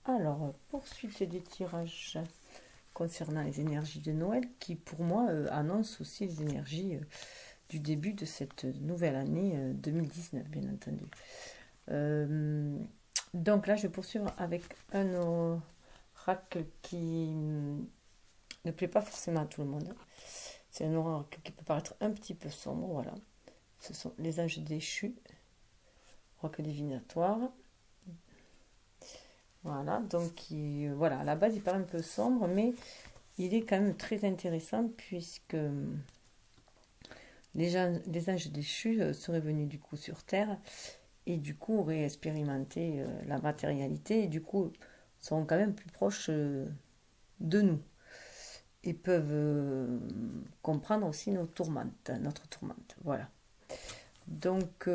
Alors, poursuite des tirages concernant les énergies de Noël, qui pour moi annoncent aussi les énergies du début de cette nouvelle année 2019, bien entendu. Donc là, je vais poursuivre avec un oracle qui ne plaît pas forcément à tout le monde. C'est un oracle qui peut paraître un petit peu sombre, voilà. Ce sont les anges déchus, oracle divinatoire. Voilà, donc voilà, à la base il paraît un peu sombre, mais il est quand même très intéressant puisque les anges déchus seraient venus du coup sur Terre et du coup auraient expérimenté la matérialité et du coup sont quand même plus proches de nous et peuvent comprendre aussi notre tourmente. Voilà. Donc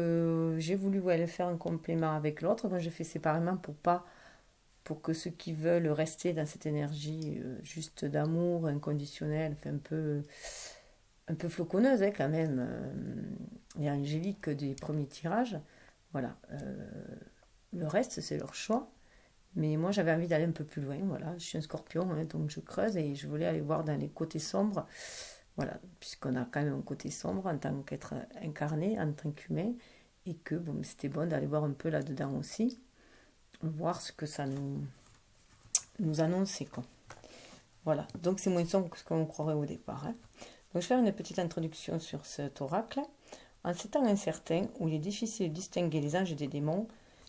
j'ai voulu faire un complément avec l'autre. Moi, je fais séparément pour que ceux qui veulent rester dans cette énergie juste d'amour inconditionnel, fait un peu floconneuse quand même, et angélique des premiers tirages. Voilà. Le reste, c'est leur choix. Mais moi, j'avais envie d'aller un peu plus loin. Voilà. Je suis un scorpion, hein, donc je creuse et je voulais aller voir dans les côtés sombres. Voilà. Puisqu'on a quand même un côté sombre en tant qu'être incarné, en tant qu'humain. Et que bon, c'était bon d'aller voir un peu là-dedans aussi. Voir ce que ça nous annonçait, quoi. Voilà. Donc, c'est moins sombre que ce qu'on croirait au départ. Hein. Donc, je vais faire une petite introduction sur cet oracle. En ces temps incertains, où il est difficile de distinguer les anges des démons,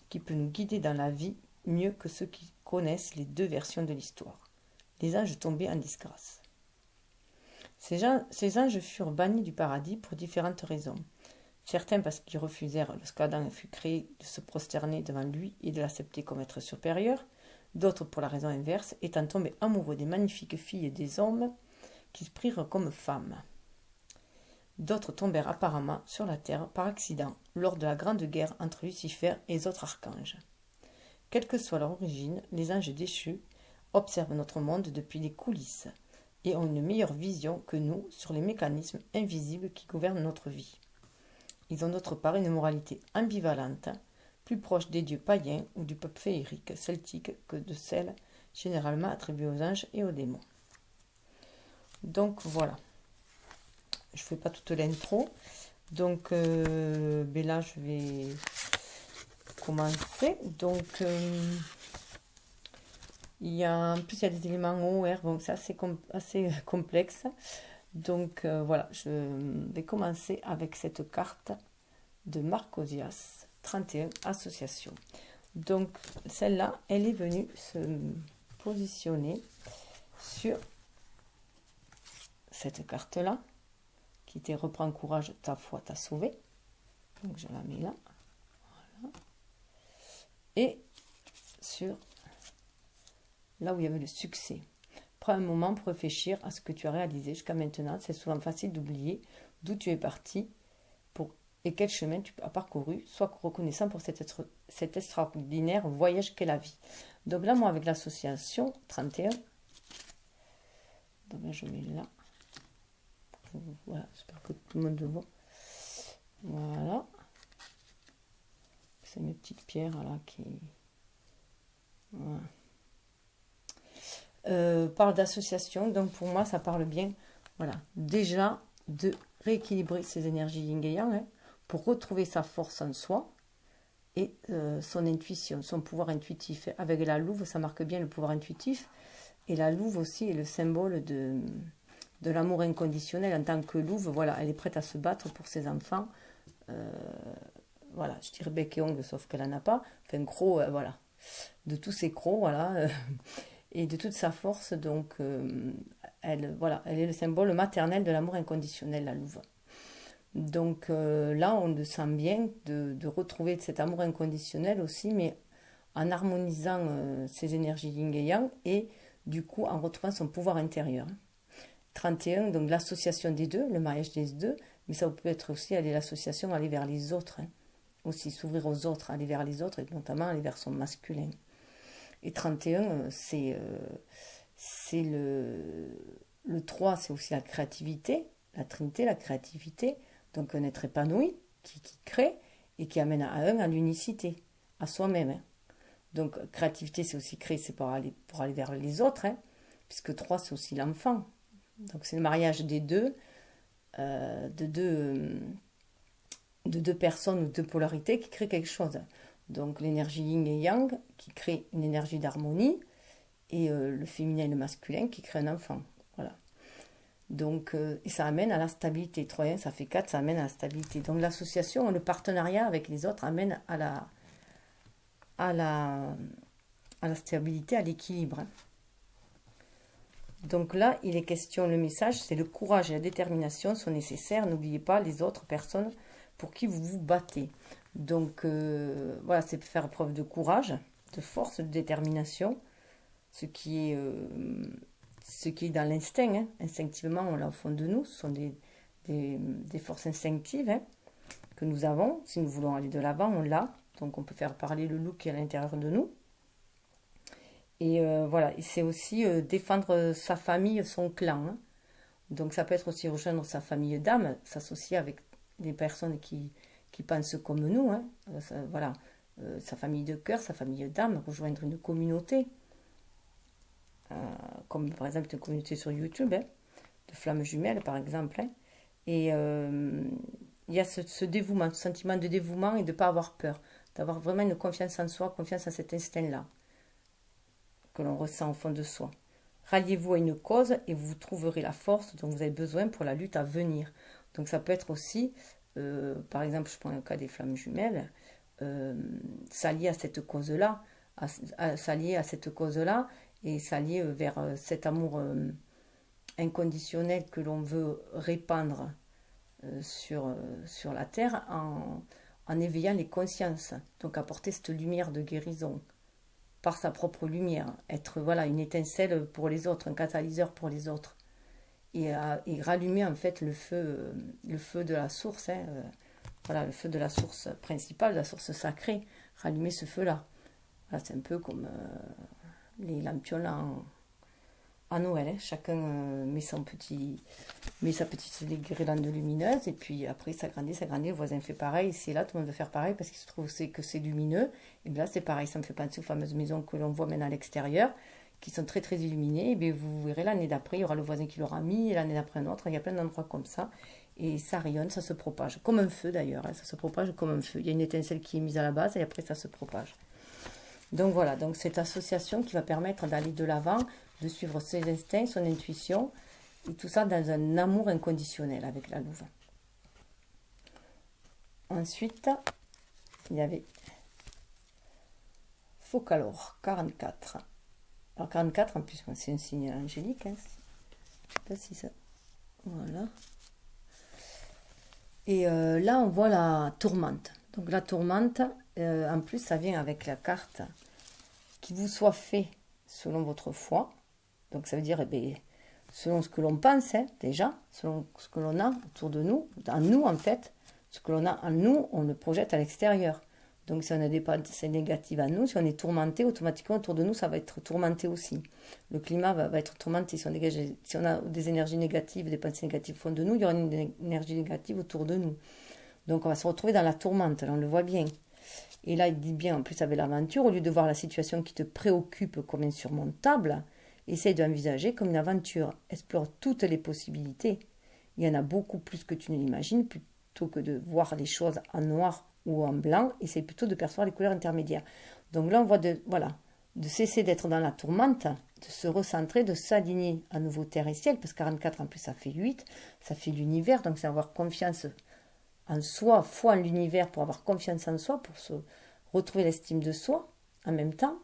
qui peut nous guider dans la vie mieux que ceux qui connaissent les deux versions de l'histoire. Les anges tombés en disgrâce. Ces anges furent bannis du paradis pour différentes raisons. Certains parce qu'ils refusèrent, lorsqu'Adam fut créé, de se prosterner devant lui et de l'accepter comme être supérieur. D'autres pour la raison inverse, étant tombés amoureux des magnifiques filles des hommes qui se prirent comme femmes. D'autres tombèrent apparemment sur la terre par accident lors de la grande guerre entre Lucifer et les autres archanges. Quelle que soit leur origine, les anges déchus observent notre monde depuis les coulisses et ont une meilleure vision que nous sur les mécanismes invisibles qui gouvernent notre vie. Ils ont d'autre part une moralité ambivalente, plus proche des dieux païens ou du peuple féerique celtique que de celle généralement attribuée aux anges et aux démons. Donc voilà. Je ne fais pas toute l'intro. Donc là, je vais commencer. Donc, en plus, il y a des éléments O, R, donc c'est assez complexe. Donc voilà, je vais commencer avec cette carte de Marcosias, 31 associations. Donc celle-là, elle est venue se positionner sur cette carte-là, qui était reprend courage, ta foi t'a sauvé. Donc je la mets là. Voilà. Et sur là où il y avait le succès. Prends un moment pour réfléchir à ce que tu as réalisé jusqu'à maintenant. C'est souvent facile d'oublier d'où tu es parti et quel chemin tu as parcouru. Sois reconnaissant pour cet extraordinaire voyage qu'est la vie. Donc là, moi, avec l'association 31, donc là, je mets là. Voilà, j'espère que tout le monde le voit. Voilà. C'est mes petites pierres là qui... Voilà. Parle d'association, donc pour moi ça parle bien, voilà, déjà de rééquilibrer ses énergies yin et yang, hein, pour retrouver sa force en soi et son intuition, son pouvoir intuitif. Avec la louve, ça marque bien le pouvoir intuitif, et la louve aussi est le symbole de l'amour inconditionnel. En tant que louve, voilà, elle est prête à se battre pour ses enfants, voilà, je dirais bec et ongle, sauf qu'elle n'en a pas, enfin gros, voilà, de tous ses crocs, voilà, et de toute sa force. Donc elle est le symbole maternel de l'amour inconditionnel, la louve. Donc là on le sent bien de retrouver cet amour inconditionnel aussi, mais en harmonisant ses énergies yin et yang, et du coup en retrouvant son pouvoir intérieur. 31, donc l'association des deux, le mariage des deux, mais ça peut être aussi l'association, aller vers les autres, hein, aussi s'ouvrir aux autres, aller vers les autres, et notamment aller vers son masculin. Et 31, c'est le 3, c'est aussi la créativité, la trinité, la créativité, donc un être épanoui qui crée et qui amène à l'unicité, à soi-même. Hein. Donc, créativité, c'est aussi créer, c'est pour aller vers les autres, hein, puisque 3, c'est aussi l'enfant. Donc, c'est le mariage des deux, de deux, de deux personnes ou deux polarités qui créent quelque chose. Donc, l'énergie yin et yang qui crée une énergie d'harmonie et le féminin et le masculin qui crée un enfant. Voilà. Donc, et ça amène à la stabilité. 3 et 1, ça fait 4, ça amène à la stabilité. Donc, l'association, le partenariat avec les autres amène à à la, la stabilité, à l'équilibre. Donc là, il est question, le message, c'est le courage et la détermination sont nécessaires. N'oubliez pas les autres personnes pour qui vous vous battez. Donc voilà, c'est faire preuve de courage, de force, de détermination, ce qui est dans l'instinct. Hein. Instinctivement, on l'a au fond de nous. Ce sont des forces instinctives, hein, que nous avons. Si nous voulons aller de l'avant, on l'a. Donc on peut faire parler le loup qui est à l'intérieur de nous. Et voilà, c'est aussi défendre sa famille, son clan. Hein. Donc ça peut être aussi rejoindre sa famille d'âme, s'associer avec des personnes qui pensent comme nous. Hein. Voilà, sa famille de cœur, sa famille d'âme, rejoindre une communauté. Comme par exemple une communauté sur YouTube, hein, de flammes jumelles par exemple. Hein. Et il y a ce dévouement, ce sentiment de dévouement et de ne pas avoir peur. D'avoir vraiment une confiance en soi, confiance en cet instinct-là que l'on ressent au fond de soi. Ralliez-vous à une cause et vous trouverez la force dont vous avez besoin pour la lutte à venir. Donc ça peut être aussi, par exemple, je prends le cas des flammes jumelles, s'allier à cette cause-là, s'allier à cette cause-là et s'allier vers cet amour inconditionnel que l'on veut répandre sur la terre en éveillant les consciences. Donc apporter cette lumière de guérison par sa propre lumière, être voilà une étincelle pour les autres, un catalyseur pour les autres, et rallumer en fait le feu de la source, hein, voilà le feu de la source principale, de la source sacrée, rallumer ce feu-là. Voilà, c'est un peu comme les lampions là à Noël, hein. Chacun met sa petite guirlande lumineuse et puis après ça grandit, le voisin fait pareil, c'est là tout le monde veut faire pareil parce qu'il se trouve que c'est lumineux, et bien là c'est pareil, ça me fait penser aux fameuses maisons que l'on voit maintenant à l'extérieur, qui sont très très illuminées, et bien vous verrez l'année d'après, il y aura le voisin qui l'aura mis, et l'année d'après un autre, il y a plein d'endroits comme ça, et ça rayonne, ça se propage, comme un feu d'ailleurs, hein, ça se propage comme un feu, il y a une étincelle qui est mise à la base et après ça se propage. Donc voilà, donc cette association qui va permettre d'aller de l'avant, de suivre ses instincts, son intuition, et tout ça dans un amour inconditionnel avec la louve. Ensuite, il y avait Focalor, 44. Alors 44, en plus, c'est un signe angélique. Hein. Je sais pas si ça... Voilà. Et là, on voit la tourmente. Donc la tourmente, en plus, ça vient avec la carte qui vous soit fait selon votre foi. Donc ça veut dire, eh bien, selon ce que l'on pense, hein, déjà, selon ce que l'on a autour de nous, en nous en fait, ce que l'on a en nous, on le projette à l'extérieur. Donc si on a des pensées négatives à nous, si on est tourmenté, automatiquement autour de nous, ça va être tourmenté aussi. Le climat va être tourmenté. Si on a des énergies négatives, des pensées négatives au fond de nous, il y aura une énergie négative autour de nous. Donc on va se retrouver dans la tourmente, là, on le voit bien. Et là, il dit bien, en plus avec l'aventure, au lieu de voir la situation qui te préoccupe comme insurmontable, essaye d'envisager comme une aventure. Explore toutes les possibilités. Il y en a beaucoup plus que tu ne l'imagines. Plutôt que de voir les choses en noir ou en blanc, essaye plutôt de percevoir les couleurs intermédiaires. Donc là, on voit de cesser d'être dans la tourmente, de se recentrer, de s'aligner à nouveau terre et ciel, parce que 44 en plus, ça fait 8, ça fait l'univers, donc c'est avoir confiance en soi, foi en l'univers pour avoir confiance en soi, pour se retrouver l'estime de soi en même temps.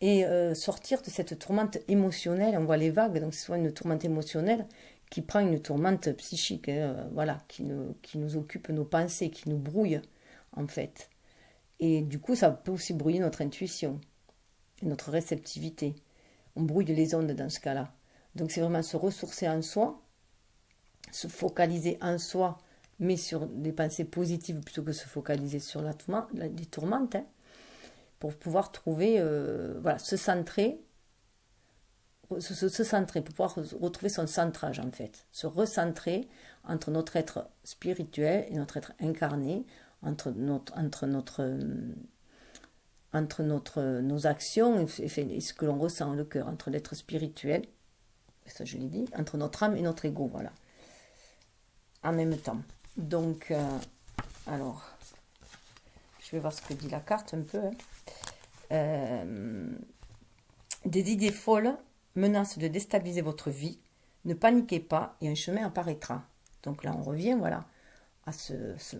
Et sortir de cette tourmente émotionnelle, on voit les vagues, donc c'est soit une tourmente émotionnelle qui prend une tourmente psychique, hein, voilà, qui nous occupe nos pensées, qui nous brouille en fait. Et du coup, ça peut aussi brouiller notre intuition et notre réceptivité. On brouille les ondes dans ce cas-là. Donc c'est vraiment se ressourcer en soi, se focaliser en soi, mais sur des pensées positives plutôt que se focaliser sur les tourmentes, hein, pour pouvoir trouver, se centrer, pour pouvoir retrouver son centrage en fait, se recentrer entre notre être spirituel et notre être incarné, entre entre nos actions et ce que l'on ressent dans le cœur, entre l'être spirituel, ça je l'ai dit, entre notre âme et notre ego, voilà, en même temps. Donc, alors, je vais voir ce que dit la carte un peu. Des idées folles menacent de déstabiliser votre vie. Ne paniquez pas et un chemin apparaîtra. Donc là, on revient, voilà,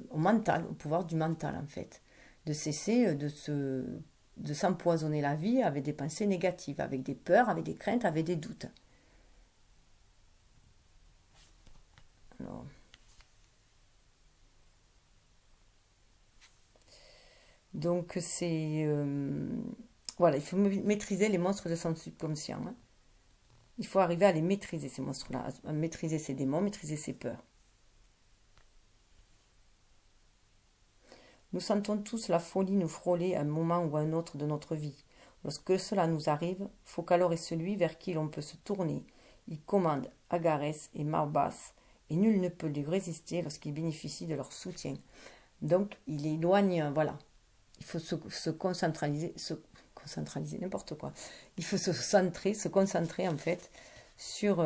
au mental, au pouvoir du mental, en fait. De cesser de s'empoisonner la vie avec des pensées négatives, avec des peurs, avec des craintes, avec des doutes. Alors, donc c'est... voilà, il faut maîtriser les monstres de son subconscient. Hein. Il faut arriver à les maîtriser, ces monstres-là, à maîtriser ses démons, maîtriser ses peurs. Nous sentons tous la folie nous frôler à un moment ou à un autre de notre vie. Lorsque cela nous arrive, Focalor est celui vers qui l'on peut se tourner. Il commande Agarès et Marbas, et nul ne peut lui résister lorsqu'il bénéficie de leur soutien. Donc, il éloigne, voilà. Il faut se concentraliser, n'importe quoi. Il faut se concentrer en fait sur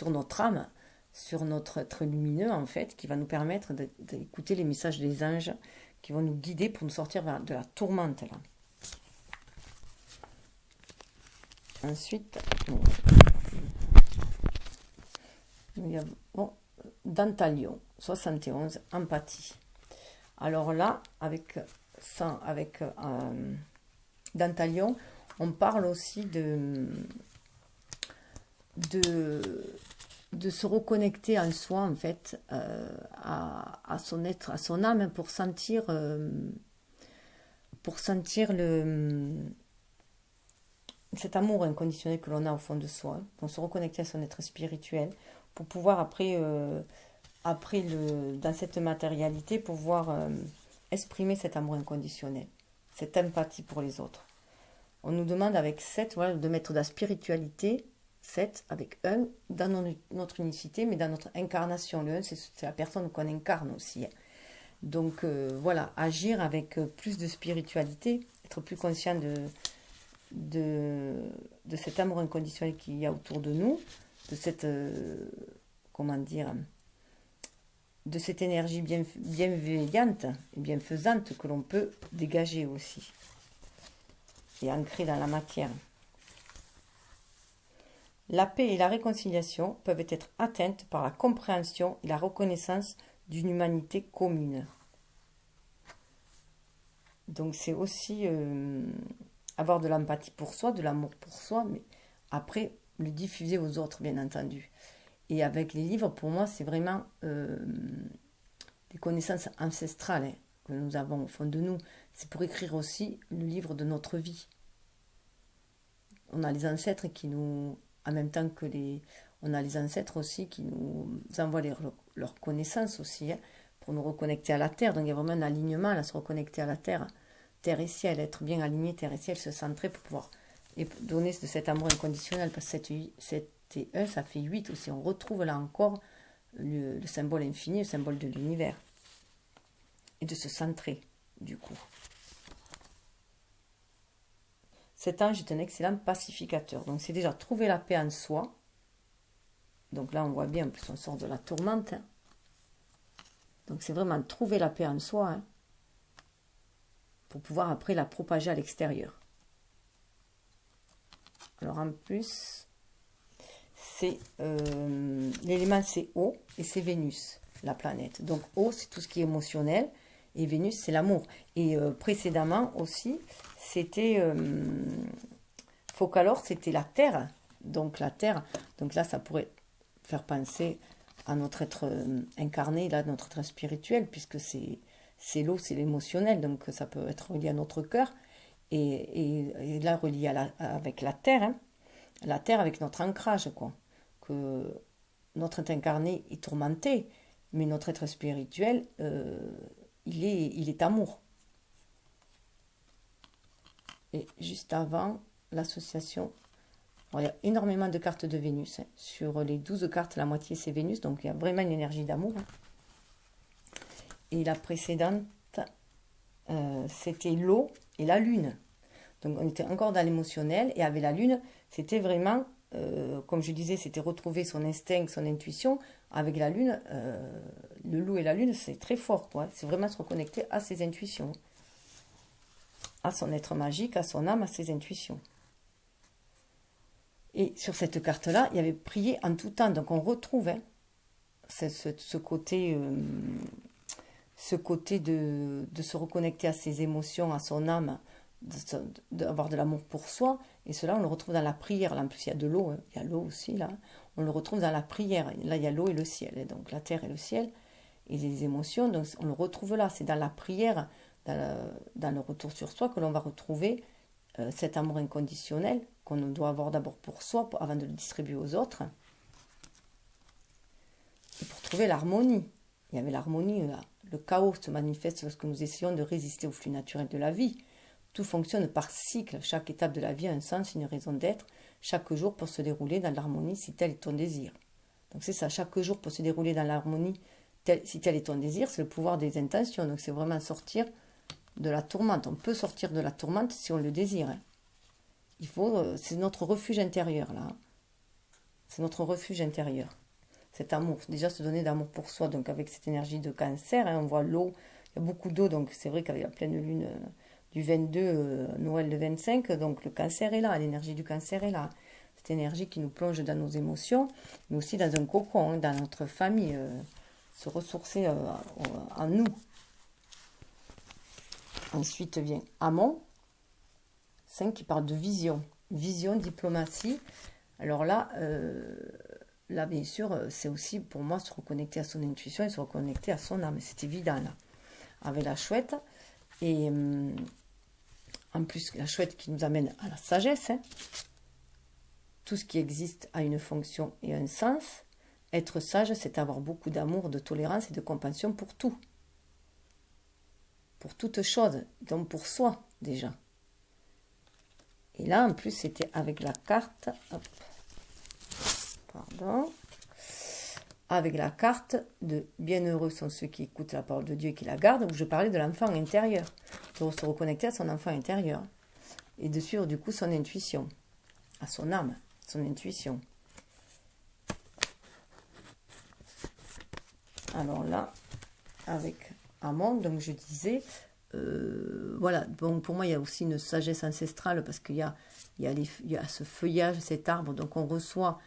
notre âme, sur notre être lumineux en fait, qui va nous permettre d'écouter les messages des anges, qui vont nous guider pour nous sortir de la tourmente là. Ensuite, nous avons Dantalion, 71, empathie. Alors là, avec Dantalion, on parle aussi de se reconnecter en soi, en fait, à son être, à son âme, pour sentir cet amour inconditionnel que l'on a au fond de soi, pour se reconnecter à son être spirituel, pour pouvoir après dans cette matérialité, pouvoir exprimer cet amour inconditionnel, cette empathie pour les autres. On nous demande avec 7, voilà, de mettre de la spiritualité, 7 avec 1, dans notre unicité, mais dans notre incarnation. Le 1, c'est la personne qu'on incarne aussi. Donc voilà, agir avec plus de spiritualité, être plus conscient de cet amour inconditionnel qu'il y a autour de nous, de cette, comment dire, de cette énergie bienveillante et bienfaisante que l'on peut dégager aussi et ancrer dans la matière. La paix et la réconciliation peuvent être atteintes par la compréhension et la reconnaissance d'une humanité commune. Donc c'est aussi avoir de l'empathie pour soi, de l'amour pour soi, mais après le diffuser aux autres, bien entendu. Et avec les livres, pour moi, c'est vraiment des connaissances ancestrales hein, que nous avons au fond de nous. C'est pour écrire aussi le livre de notre vie. On a les ancêtres qui nous... En même temps que on a les ancêtres aussi qui nous envoient leurs connaissances aussi, hein, pour nous reconnecter à la Terre. Donc il y a vraiment un alignement à se reconnecter à la Terre. Terre et ciel, être bien aligné, Terre et ciel, se centrer pour pouvoir donner de cet amour inconditionnel. Parce que 7 et 1, ça fait 8 aussi. On retrouve là encore le symbole infini, le symbole de l'univers. Et de se centrer, du coup. Cet ange est un excellent pacificateur. Donc c'est déjà trouver la paix en soi. Donc là on voit bien, en plus on sort de la tourmente. Hein. Donc c'est vraiment trouver la paix en soi. Hein, pour pouvoir après la propager à l'extérieur. Alors en plus, c'est l'élément c'est eau et c'est Vénus, la planète. Donc eau c'est tout ce qui est émotionnel et Vénus c'est l'amour. Et précédemment aussi, c'était Focalor, c'était la terre. Donc la terre, donc là ça pourrait faire penser à notre être incarné, là, notre être spirituel, puisque c'est l'eau, c'est l'émotionnel, donc ça peut être relié à notre cœur, et là relié avec la terre, hein, la terre avec notre ancrage, quoi. Que notre être incarné est tourmenté, mais notre être spirituel, il est amour. Et juste avant, l'association, bon, il y a énormément de cartes de Vénus. Hein. Sur les 12 cartes, la moitié c'est Vénus, donc il y a vraiment une énergie d'amour. Hein. Et la précédente, c'était l'eau et la lune. Donc on était encore dans l'émotionnel, et avec la lune, c'était vraiment, comme je disais, c'était retrouver son instinct, son intuition. Avec la lune, le loup et la lune, c'est très fort, quoi. C'est vraiment se reconnecter à ses intuitions, à son être magique, à son âme, à ses intuitions. Et sur cette carte-là, il y avait prier en tout temps. Donc on retrouve ce côté de se reconnecter à ses émotions, à son âme, d'avoir de l'amour pour soi. Et cela, on le retrouve dans la prière. Là, en plus, il y a de l'eau, hein. Il y a l'eau aussi, là. On le retrouve dans la prière. Là, il y a l'eau et le ciel, hein. Donc la terre et le ciel. Et les émotions, donc on le retrouve là. C'est dans la prière, dans le retour sur soi, que l'on va retrouver cet amour inconditionnel qu'on doit avoir d'abord pour soi, avant de le distribuer aux autres. Et pour trouver l'harmonie. Il y avait l'harmonie, là. Le chaos se manifeste lorsque nous essayons de résister au flux naturel de la vie. Tout fonctionne par cycle. Chaque étape de la vie a un sens, une raison d'être. Chaque jour peut se dérouler dans l'harmonie si tel est ton désir. Donc c'est ça, chaque jour peut se dérouler dans l'harmonie si tel est ton désir. C'est le pouvoir des intentions. Donc c'est vraiment sortir de la tourmente. On peut sortir de la tourmente si on le désire. C'est notre refuge intérieur, là. C'est notre refuge intérieur. Cet amour, déjà se donner d'amour pour soi. Donc avec cette énergie de cancer, on voit l'eau. Il y a beaucoup d'eau, donc c'est vrai qu'avec la pleine lune du 22, Noël le 25, donc le cancer est là, l'énergie du cancer est là. Cette énergie qui nous plonge dans nos émotions, mais aussi dans un cocon, dans notre famille, se ressourcer en nous. Ensuite vient Amon, 5 qui parle de vision. Vision, diplomatie. Alors là, bien sûr, c'est aussi pour moi se reconnecter à son intuition et se reconnecter à son âme. C'est évident là. Avec la chouette. Et en plus, la chouette qui nous amène à la sagesse. Tout ce qui existe a une fonction et un sens. Être sage, c'est avoir beaucoup d'amour, de tolérance et de compassion pour tout. Pour toute chose, donc pour soi déjà. Et là, en plus, c'était avec la carte. Hop, pardon. Avec la carte de bienheureux sont ceux qui écoutent la parole de Dieu et qui la gardent, où je parlais de l'enfant intérieur. De se reconnecter à son enfant intérieur. Et de suivre du coup son intuition. À son âme, son intuition. Alors là, avec Amon, donc je disais, voilà, bon, pour moi il y a aussi une sagesse ancestrale parce qu'il y a ce feuillage, cet arbre, donc on reçoit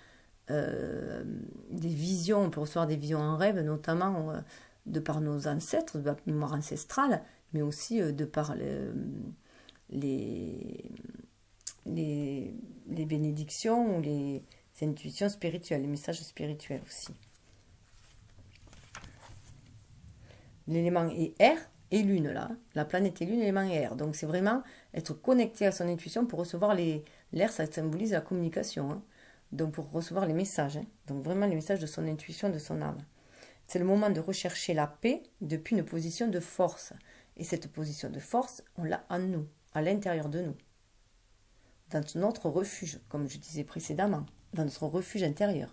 des visions, on peut recevoir des visions en rêve, notamment de par nos ancêtres, de la mémoire ancestrale, mais aussi de par les bénédictions ou les intuitions spirituelles, les messages spirituels aussi. L'élément est air et lune là. La planète est lune, l'élément est air. Donc c'est vraiment être connecté à son intuition pour recevoir l'air, ça symbolise la communication. Hein. Donc pour recevoir les messages. Hein. Donc vraiment les messages de son intuition, de son âme. C'est le moment de rechercher la paix depuis une position de force. Et cette position de force, on l'a en nous, à l'intérieur de nous. Dans notre refuge, comme je disais précédemment, dans notre refuge intérieur.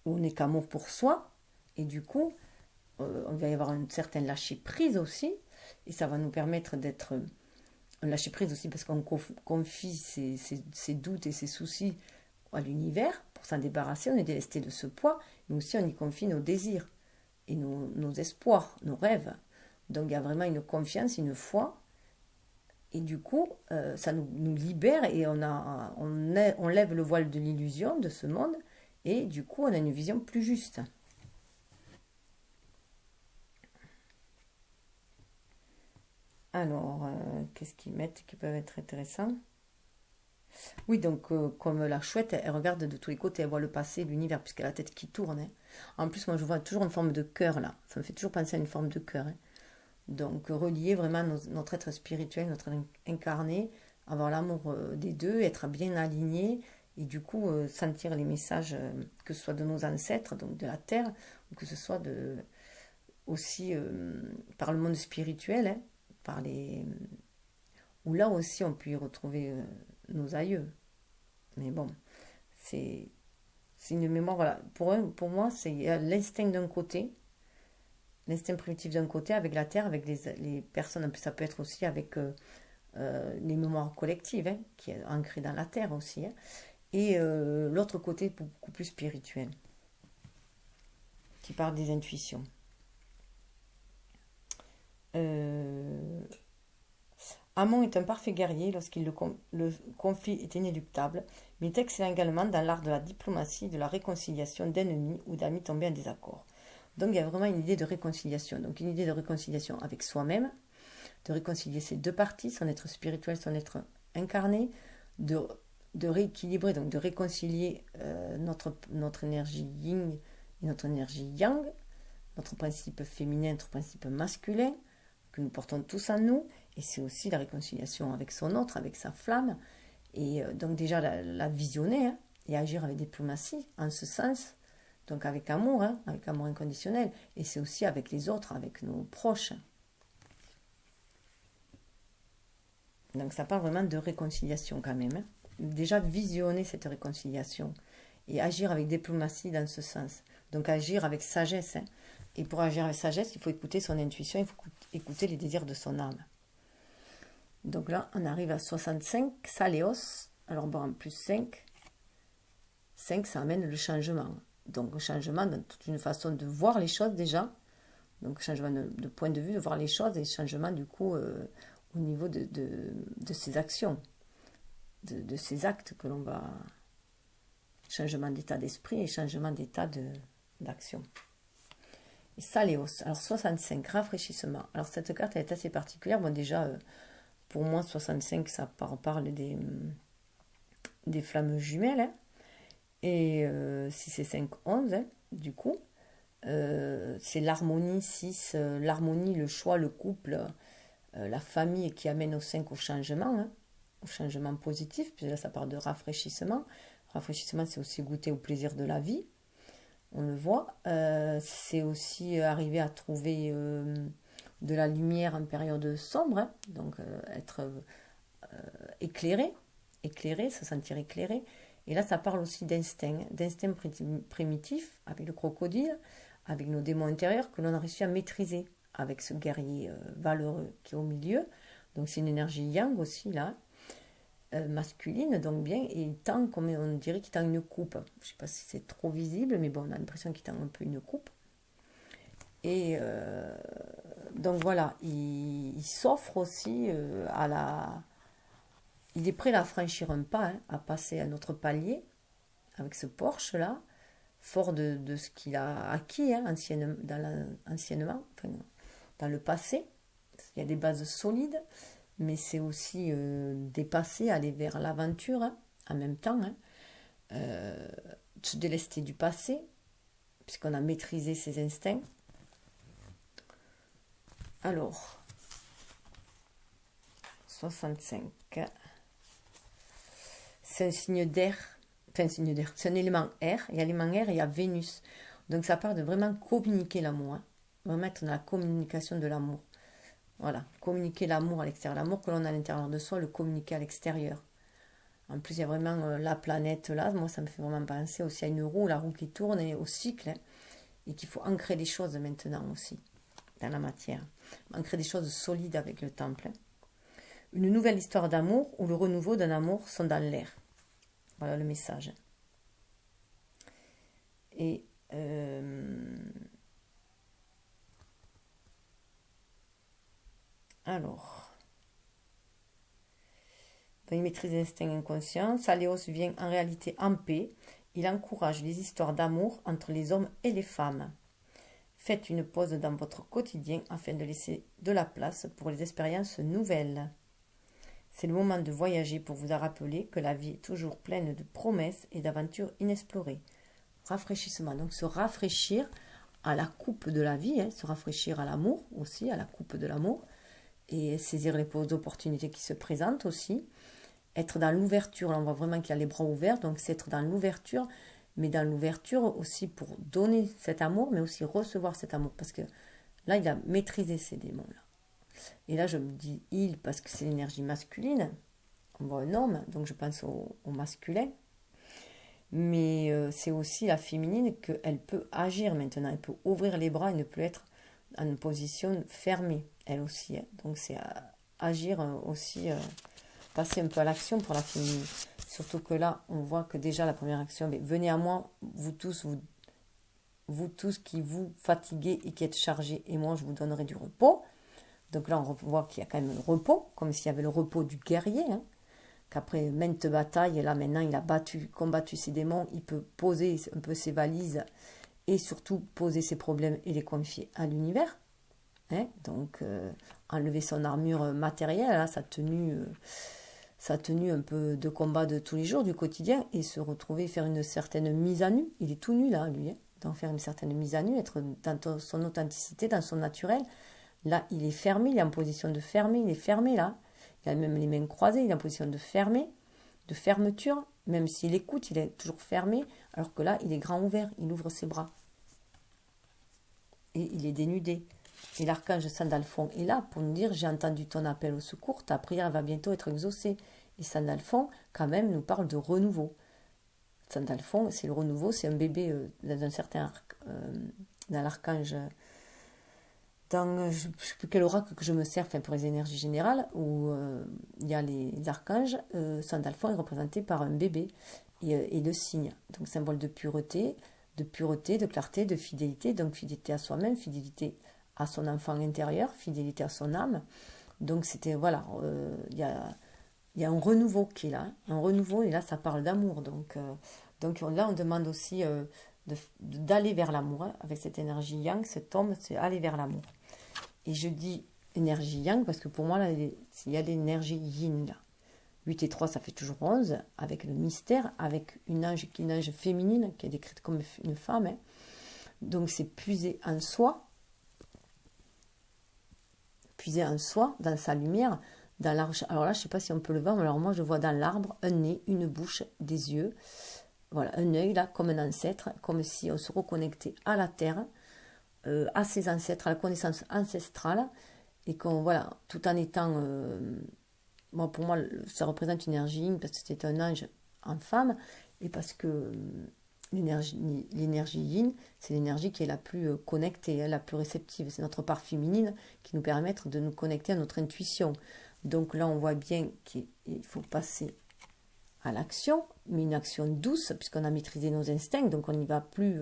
Où on n'est qu'amour pour soi. Et du coup, on va y avoir une certaine lâcher prise aussi, et ça va nous permettre d'être un lâcher prise aussi parce qu'on confie ses doutes et ses soucis à l'univers pour s'en débarrasser, on est délesté de ce poids, mais aussi on y confie nos désirs et nos espoirs, nos rêves. Donc il y a vraiment une confiance, une foi, et du coup ça nous libère et on lève le voile de l'illusion de ce monde, et du coup on a une vision plus juste. Alors, qu'est-ce qu'ils mettent qui peuvent être intéressants? Oui, donc, comme la chouette, elle regarde de tous les côtés, elle voit le passé, l'univers, puisqu'elle a la tête qui tourne. Hein. En plus, moi, je vois toujours une forme de cœur, là. Ça me fait toujours penser à une forme de cœur. Hein. Donc, relier vraiment notre être spirituel, notre incarné, avoir l'amour des deux, être bien aligné, et du coup, sentir les messages, que ce soit de nos ancêtres, donc de la terre, ou que ce soit aussi par le monde spirituel, hein, par les où là aussi on peut y retrouver nos aïeux. Mais bon, c'est une mémoire, voilà. Pour moi, c'est l'instinct d'un côté, l'instinct primitif d'un côté avec la terre, avec les personnes, ça peut être aussi avec les mémoires collectives, hein, qui est ancrée dans la terre aussi, hein, et l'autre côté beaucoup plus spirituel, qui parle des intuitions. Amon est un parfait guerrier lorsqu'il le conflit est inéluctable, mais il est excellent également dans l'art de la diplomatie, de la réconciliation d'ennemis ou d'amis tombés en désaccord. Donc il y a vraiment une idée de réconciliation, donc une idée de réconciliation avec soi-même, de réconcilier ces deux parties, son être spirituel, son être incarné, de rééquilibrer, donc de réconcilier notre énergie yin et notre énergie yang, notre principe féminin, notre principe masculin, que nous portons tous en nous, et c'est aussi la réconciliation avec son autre, avec sa flamme, et donc déjà la visionner, hein, et agir avec diplomatie en ce sens, donc avec amour, hein, avec amour inconditionnel, et c'est aussi avec les autres, avec nos proches. Donc ça parle vraiment de réconciliation quand même, hein. Déjà visionner cette réconciliation et agir avec diplomatie dans ce sens. Donc agir avec sagesse, hein. Et pour agir avec sagesse, il faut écouter son intuition, il faut écouter les désirs de son âme. Donc là, on arrive à 65, Saléos. Alors bon, en plus 5, ça amène le changement. Donc le changement dans toute une façon de voir les choses déjà. Donc changement de point de vue, de voir les choses, et changement du coup au niveau de ses actions, de ses actes que l'on va... Changement d'état d'esprit et changement d'état d'action. Et Saléos, alors 65, rafraîchissement. Alors cette carte elle est assez particulière. Bon déjà, pour moi 65 ça parle des flammes jumelles, hein. Et 6 et 5, 11, hein, du coup. C'est l'harmonie, 6, l'harmonie, le choix, le couple, la famille qui amène au 5 au changement, hein, au changement positif, puis là ça parle de rafraîchissement. Rafraîchissement, c'est aussi goûter au plaisir de la vie, on le voit. C'est aussi arriver à trouver de la lumière en période sombre, hein, donc être éclairé, se sentir éclairé. Et là, ça parle aussi d'instinct primitif, avec le crocodile, avec nos démons intérieurs, que l'on a réussi à maîtriser avec ce guerrier valeureux qui est au milieu. Donc c'est une énergie yang aussi, là, masculine, donc bien, et il tend, comme on dirait qu'il tend une coupe. Je ne sais pas si c'est trop visible, mais bon, on a l'impression qu'il tend un peu une coupe. Et donc voilà, il s'offre aussi à la... Il est prêt à franchir un pas, hein, à passer à notre palier, avec ce Porsche-là, fort de ce qu'il a acquis, hein, anciennement, enfin, dans le passé. Il y a des bases solides, mais c'est aussi dépasser, aller vers l'aventure, hein, en même temps, hein, se délester du passé, puisqu'on a maîtrisé ses instincts. Alors, 65, c'est un signe d'air, enfin un signe d'air, c'est un élément air, il y a l'élément air et il y a Vénus. Donc ça part de vraiment communiquer l'amour, hein, vraiment être dans la communication de l'amour. Voilà, communiquer l'amour à l'extérieur, l'amour que l'on a à l'intérieur de soi, le communiquer à l'extérieur. En plus, il y a vraiment la planète là, moi ça me fait vraiment penser aussi à une roue, la roue qui tourne et au cycle, hein, et qu'il faut ancrer des choses maintenant aussi, dans la matière. Ancrer des choses solides avec le temple. Hein. Une nouvelle histoire d'amour ou le renouveau d'un amour sont dans l'air. Voilà le message. Et alors, dans une maîtrise d'instinct inconscient, Saléos vient en réalité en paix. Il encourage les histoires d'amour entre les hommes et les femmes. Faites une pause dans votre quotidien afin de laisser de la place pour les expériences nouvelles. C'est le moment de voyager pour vous rappeler que la vie est toujours pleine de promesses et d'aventures inexplorées. Rafraîchissement, donc se rafraîchir à la coupe de la vie, hein, se rafraîchir à l'amour aussi, à la coupe de l'amour, et saisir les opportunités qui se présentent aussi. Être dans l'ouverture, là on voit vraiment qu'il a les bras ouverts, donc c'est être dans l'ouverture, mais dans l'ouverture aussi pour donner cet amour, mais aussi recevoir cet amour, parce que là il a maîtrisé ces démons-là. Et là je me dis il, parce que c'est l'énergie masculine, on voit un homme, donc je pense au masculin, mais c'est aussi la féminine qu'elle peut agir maintenant, elle peut ouvrir les bras et ne plus être en une position fermée, elle aussi, hein. Donc c'est agir aussi, passer un peu à l'action pour la féminine. Surtout que là, on voit que déjà la première action, mais venez à moi, vous tous qui vous fatiguez et qui êtes chargés, et moi je vous donnerai du repos. Donc là, on voit qu'il y a quand même le repos, comme s'il y avait le repos du guerrier, hein, qu'après maintes batailles, et là maintenant il a combattu ses démons, il peut poser un peu ses valises et surtout poser ses problèmes et les confier à l'univers. Hein. Donc enlever son armure matérielle, hein, sa tenue un peu de combat de tous les jours, du quotidien, et se retrouver, faire une certaine mise à nu. Il est tout nu là, lui, hein, d'en faire une certaine mise à nu, être dans son authenticité, dans son naturel. Là, il est fermé, il est en position de fermer, il est fermé là. Il a même les mains croisées, il est en position de fermer, de fermeture. Même s'il écoute, il est toujours fermé, alors que là, il est grand ouvert, il ouvre ses bras. Et il est dénudé. Et l'archange Sandalphon est là pour nous dire, j'ai entendu ton appel au secours, ta prière va bientôt être exaucée. Et Sandalphon, quand même, nous parle de renouveau. Sandalphon, c'est le renouveau, c'est un bébé dans un certain arc, dans l'archange, dans je ne sais plus quel oracle que je me sers, enfin, pour les énergies générales, où il y a les archanges. Sandalphon est représenté par un bébé et de cygne, donc symbole de pureté, de clarté, de fidélité, donc fidélité à soi-même, fidélité à son enfant intérieur, fidélité à son âme. Donc c'était, voilà, il y a un renouveau qui est là, un renouveau, et là ça parle d'amour. Donc là on demande aussi d'aller vers l'amour, hein, avec cette énergie yang, cet homme, c'est aller vers l'amour. Et je dis énergie yang parce que pour moi, là, il y a l'énergie yin là. 8 et 3, ça fait toujours 11, avec le mystère, avec une ange féminine qui est décrite comme une femme. Hein. Donc c'est puiser en soi, dans sa lumière, dans l'arbre. Alors là, je ne sais pas si on peut le voir, mais alors moi je vois dans l'arbre un nez, une bouche, des yeux. Voilà, un œil là, comme un ancêtre, comme si on se reconnectait à la terre, à ses ancêtres, à la connaissance ancestrale, et qu'on, voilà, tout en étant, moi, pour moi, ça représente une énergie yin, parce que c'était un ange en femme, et parce que l'énergie yin, c'est l'énergie qui est la plus connectée, la plus réceptive, c'est notre part féminine qui nous permet de nous connecter à notre intuition. Donc là, on voit bien qu'il faut passer à l'action, mais une action douce, puisqu'on a maîtrisé nos instincts, donc on n'y va plus,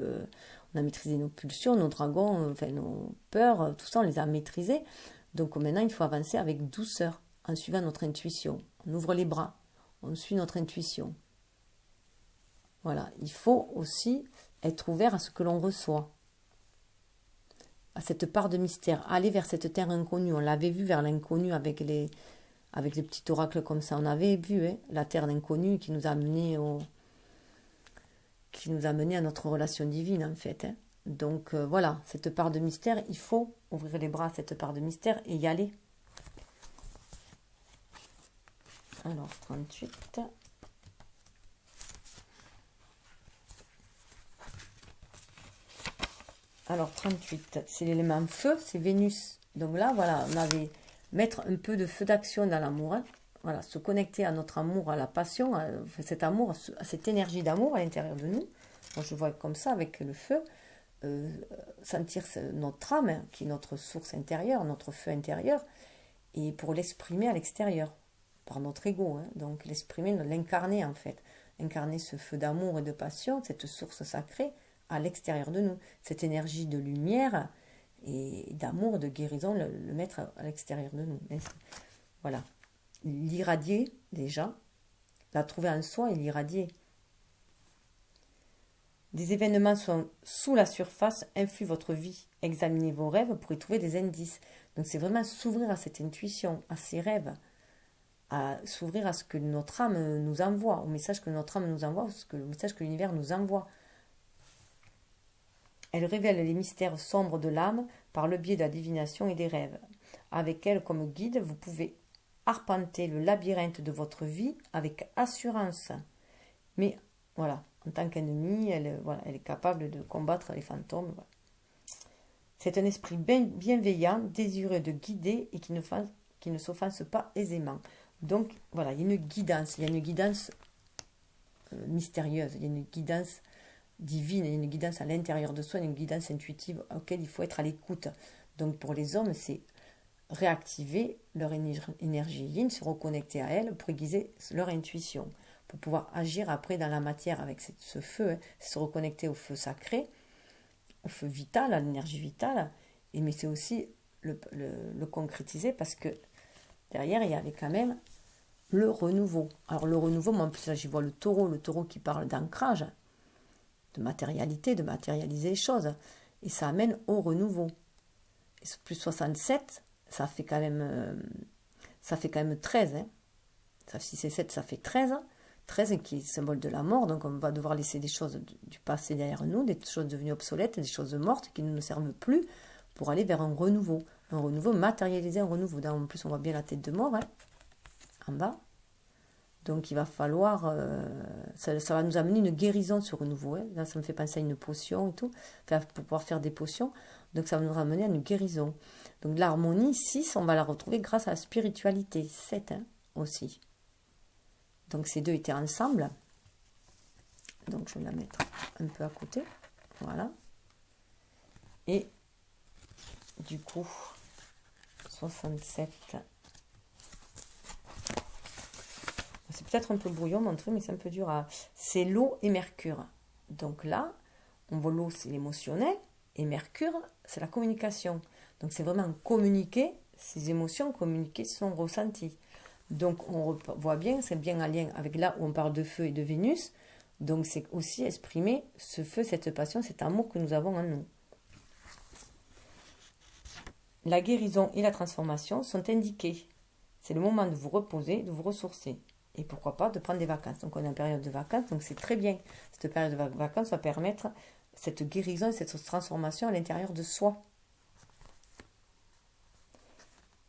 on a maîtrisé nos pulsions, nos dragons, enfin nos peurs, tout ça, on les a maîtrisés. Donc maintenant, il faut avancer avec douceur, en suivant notre intuition. On ouvre les bras, on suit notre intuition. Voilà, il faut aussi être ouvert à ce que l'on reçoit, à cette part de mystère, aller vers cette terre inconnue. On l'avait vu vers l'inconnu avec les petits oracles comme ça. On avait vu, hein, la terre d'inconnu qui nous a amené à notre relation divine, en fait. Hein. Donc voilà, cette part de mystère, il faut ouvrir les bras à cette part de mystère et y aller. Alors, 38. Alors, 38, c'est l'élément feu, c'est Vénus. Donc là, voilà, on avait mettre un peu de feu d'action dans l'amour. Hein. Voilà, se connecter à notre amour, à la passion, à cet amour, à cette énergie d'amour à l'intérieur de nous. Moi, je vois comme ça, avec le feu, sentir notre âme, hein, qui est notre source intérieure, notre feu intérieur, et pour l'exprimer à l'extérieur, par notre ego. Hein. Donc, l'exprimer, l'incarner en fait. Incarner ce feu d'amour et de passion, cette source sacrée, à l'extérieur de nous. Cette énergie de lumière et d'amour, de guérison, le mettre à l'extérieur de nous. Voilà. L'irradier, déjà. La trouver en soi et l'irradier. Des événements sont sous la surface, influent votre vie. Examinez vos rêves pour y trouver des indices. Donc c'est vraiment s'ouvrir à cette intuition, à ces rêves, à s'ouvrir à ce que notre âme nous envoie, au message que notre âme nous envoie, le message que l'univers nous envoie. Elle révèle les mystères sombres de l'âme par le biais de la divination et des rêves. Avec elle comme guide, vous pouvez arpenter le labyrinthe de votre vie avec assurance. Mais voilà, en tant qu'ennemie, elle est capable de combattre les fantômes. Voilà. C'est un esprit bienveillant, désireux de guider et qui ne s'offense pas aisément. Donc voilà, il y a une guidance mystérieuse, il y a une guidance divine, il y a une guidance à l'intérieur de soi, une guidance intuitive auquel il faut être à l'écoute. Donc pour les hommes, c'est réactiver leur énergie yin, se reconnecter à elle pour aiguiser leur intuition, pour pouvoir agir après dans la matière avec ce feu, hein, se reconnecter au feu sacré, au feu vital, à l'énergie vitale, mais c'est aussi le concrétiser parce que derrière, il y avait quand même le renouveau. Alors le renouveau, moi en plus là j'y vois le taureau qui parle d'ancrage, de matérialité, de matérialiser les choses. Et ça amène au renouveau. Et plus 67, ça fait quand même 13. Hein. 6 et 7, ça fait 13. 13 qui est symbole de la mort, donc on va devoir laisser des choses du passé derrière nous, des choses devenues obsolètes, des choses mortes qui ne nous servent plus, pour aller vers un renouveau matérialisé, un renouveau. En plus, on voit bien la tête de mort, hein, en bas. Donc il va falloir, ça va nous amener une guérison ce renouveau. Hein. Là, ça me fait penser à une potion et tout, pour pouvoir faire des potions. Donc ça va nous ramener à une guérison. Donc l'harmonie, 6, on va la retrouver grâce à la spiritualité. 7 hein, aussi. Donc ces deux étaient ensemble. Donc je vais la mettre un peu à côté. Voilà. Et du coup, 67. C'est peut-être un peu brouillon mon truc, mais c'est un peu dur à... C'est l'eau et Mercure. Donc là, on voit l'eau, c'est l'émotionnel, et Mercure, c'est la communication. Donc c'est vraiment communiquer ses émotions, communiquer son ressenti. Donc on voit bien, c'est bien en lien avec là où on parle de feu et de Vénus. Donc c'est aussi exprimer ce feu, cette passion, cet amour que nous avons en nous. La guérison et la transformation sont indiquées. C'est le moment de vous reposer, de vous ressourcer. Et pourquoi pas de prendre des vacances. Donc on est en période de vacances, donc c'est très bien. Cette période de vacances va permettre cette guérison et cette transformation à l'intérieur de soi.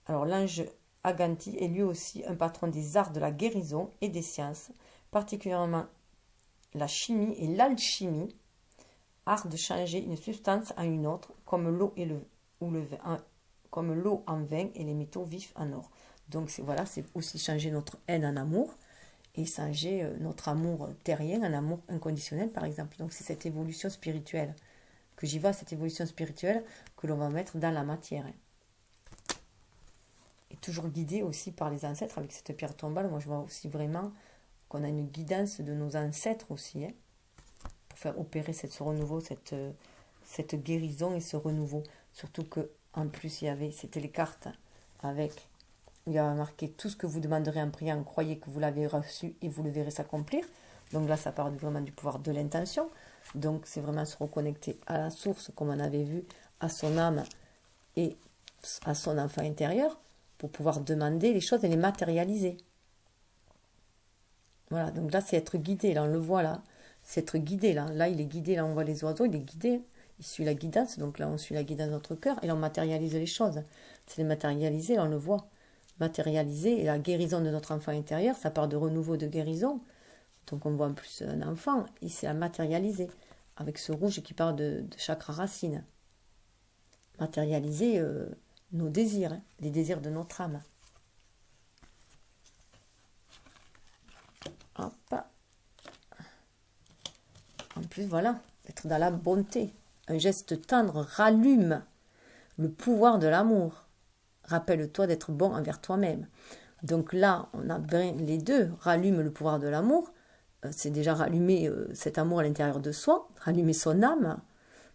Alors l'ange Aganti est lui aussi un patron des arts de la guérison et des sciences, particulièrement la chimie et l'alchimie, art de changer une substance en une autre, comme l'eau et comme l'eau en vin et les métaux vifs en or. Donc voilà, c'est aussi changer notre haine en amour et changer notre amour terrien en amour inconditionnel, par exemple. Donc c'est cette évolution spirituelle que j'y vois, cette évolution spirituelle que l'on va mettre dans la matière. Et toujours guidé aussi par les ancêtres avec cette pierre tombale. Moi, je vois aussi vraiment qu'on a une guidance de nos ancêtres aussi, hein, pour faire opérer ce renouveau, cette guérison et ce renouveau. Surtout que en plus, c'était les cartes avec... Il y a marqué tout ce que vous demanderez en priant, croyez que vous l'avez reçu et vous le verrez s'accomplir. Donc là, ça parle vraiment du pouvoir de l'intention. Donc c'est vraiment se reconnecter à la source, comme on avait vu, à son âme et à son enfant intérieur, pour pouvoir demander les choses et les matérialiser. Voilà, donc là, c'est être guidé. Là, on le voit là. C'est être guidé là. Là, il est guidé. Là, on voit les oiseaux, il est guidé. Il suit la guidance. Donc là, on suit la guidance de notre cœur et là, on matérialise les choses. C'est les matérialiser, là, on le voit. Matérialiser et la guérison de notre enfant intérieur, ça part de renouveau, de guérison. Donc on voit en plus un enfant, et c'est à matérialiser, avec ce rouge qui parle de chakra racine. Matérialiser nos désirs, hein, les désirs de notre âme. Hop. En plus, voilà, être dans la bonté. Un geste tendre rallume le pouvoir de l'amour. Rappelle-toi d'être bon envers toi-même. Donc là, on a bien les deux. Rallume le pouvoir de l'amour. C'est déjà rallumer cet amour à l'intérieur de soi, rallumer son âme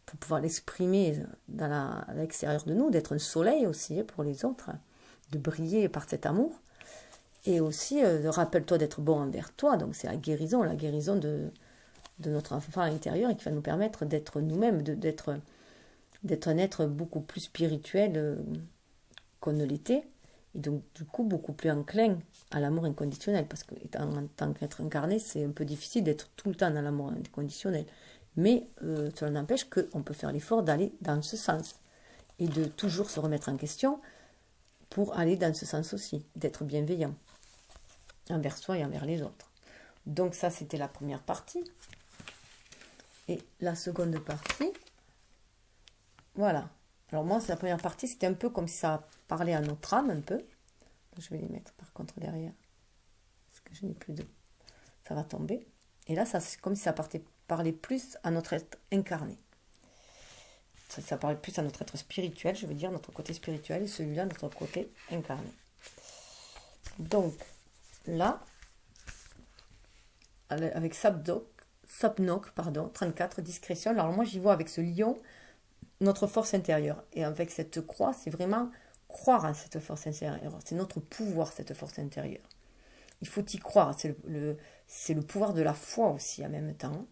pour pouvoir l'exprimer à l'extérieur de nous, d'être un soleil aussi pour les autres, de briller par cet amour. Et aussi, rappelle-toi d'être bon envers toi. Donc c'est la guérison de notre enfant intérieur et qui va nous permettre d'être nous-mêmes, d'être un être beaucoup plus spirituel qu'on ne l'était, et donc du coup beaucoup plus enclin à l'amour inconditionnel, parce que en tant qu'être incarné, c'est un peu difficile d'être tout le temps dans l'amour inconditionnel, mais cela n'empêche qu'on peut faire l'effort d'aller dans ce sens, et de toujours se remettre en question pour aller dans ce sens aussi, d'être bienveillant envers soi et envers les autres. Donc ça, c'était la première partie, et la seconde partie, voilà. Alors moi, la première partie, c'était un peu comme si ça parlait à notre âme, un peu. Je vais les mettre par contre derrière, parce que je n'ai plus de... Ça va tomber. Et là, c'est comme si ça parlait plus à notre être incarné. ça parle plus à notre être spirituel, je veux dire, notre côté spirituel, et celui-là, notre côté incarné. Donc, là, avec Sapnok, pardon, 34, discrétion. Alors moi, j'y vois avec ce lion, notre force intérieure. Et avec cette croix, c'est vraiment croire en cette force intérieure. C'est notre pouvoir, cette force intérieure. Il faut y croire. C'est le pouvoir de la foi aussi en même temps.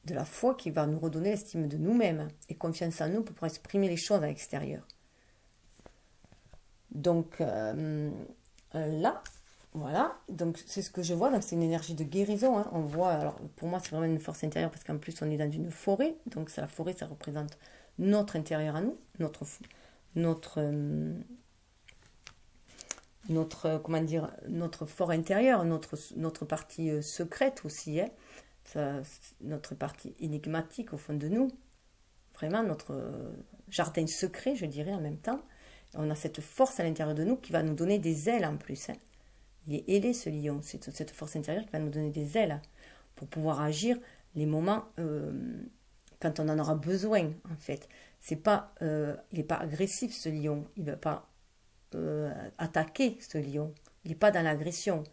De la foi qui va nous redonner l'estime de nous-mêmes et confiance en nous pour pouvoir exprimer les choses à l'extérieur. Donc là, voilà, donc c'est ce que je vois, donc c'est une énergie de guérison, hein. On voit, alors pour moi c'est vraiment une force intérieure parce qu'en plus on est dans une forêt, donc la forêt ça représente notre intérieur à nous, comment dire, notre fort intérieur, notre partie secrète aussi, hein. Notre partie énigmatique au fond de nous, vraiment notre jardin secret, je dirais en même temps. On a cette force à l'intérieur de nous qui va nous donner des ailes en plus, hein. Il est ailé ce lion, c'est cette force intérieure qui va nous donner des ailes pour pouvoir agir les moments quand on en aura besoin en fait. Il n'est pas agressif ce lion, il ne va pas attaquer ce lion, il n'est pas dans l'agression,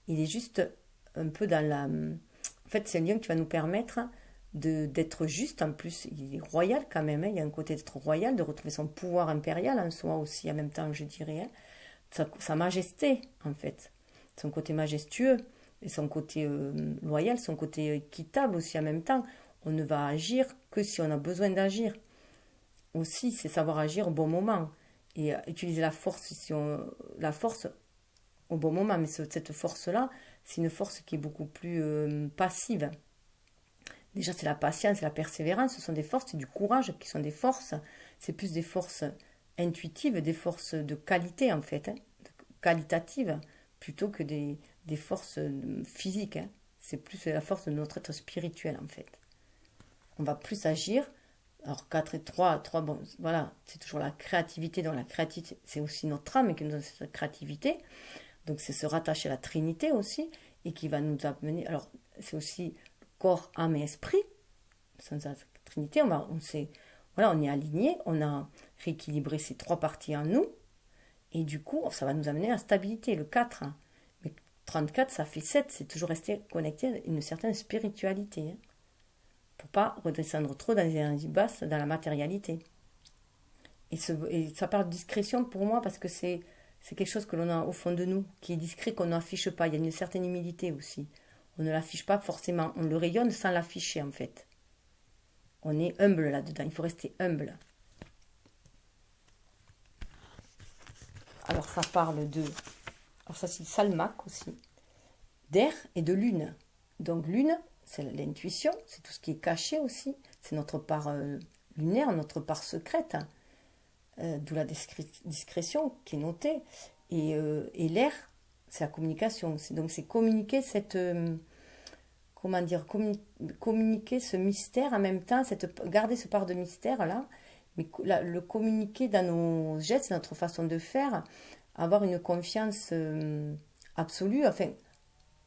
il est juste un peu dans la... En fait, c'est un lion qui va nous permettre d'être juste en plus. Il est royal quand même, hein. Il y a un côté d'être royal, de retrouver son pouvoir impérial en soi aussi, en même temps, je dirais. Hein. Sa majesté, en fait. Son côté majestueux, et son côté loyal, son côté équitable aussi en même temps. On ne va agir que si on a besoin d'agir. Aussi, c'est savoir agir au bon moment. Et utiliser la force, la force au bon moment. Mais cette force-là, c'est une force qui est beaucoup plus passive. Déjà, c'est la patience, la persévérance, ce sont des forces, c'est du courage qui sont des forces. C'est plus des forces intuitives, des forces de qualité en fait, hein, qualitatives, plutôt que des forces physiques. Hein. C'est plus la force de notre être spirituel en fait. On va plus agir. Alors 4 et 3 bon, voilà, c'est toujours la créativité. Donc la créativité, c'est aussi notre âme qui nous donne cette créativité. Donc c'est se rattacher à la Trinité aussi, et qui va nous amener... Alors c'est aussi corps, âme et esprit. Sans la Trinité, on est aligné, on a rééquilibré ces 3 parties en nous, et du coup, ça va nous amener à la stabilité, le 4. Hein. Mais 34, ça fait 7, c'est toujours rester connecté à une certaine spiritualité. Hein, pour pas redescendre trop dans les énergies basses, dans la matérialité. Et ça parle de discrétion pour moi, parce que c'est quelque chose que l'on a au fond de nous, qui est discret, qu'on n'affiche pas. Il y a une certaine humilité aussi. On ne l'affiche pas forcément, on le rayonne sans l'afficher en fait. On est humble là-dedans, il faut rester humble. Alors ça parle de... Alors ça c'est Salmac aussi. D'air et de lune. Donc lune, c'est l'intuition, c'est tout ce qui est caché aussi. C'est notre part lunaire, notre part secrète. D'où la discrétion qui est notée. Et l'air, c'est la communication. Donc c'est communiquer cette... comment dire, communiquer ce mystère en même temps, garder ce part de mystère là, mais le communiquer dans nos gestes, notre façon de faire, avoir une confiance absolue, enfin,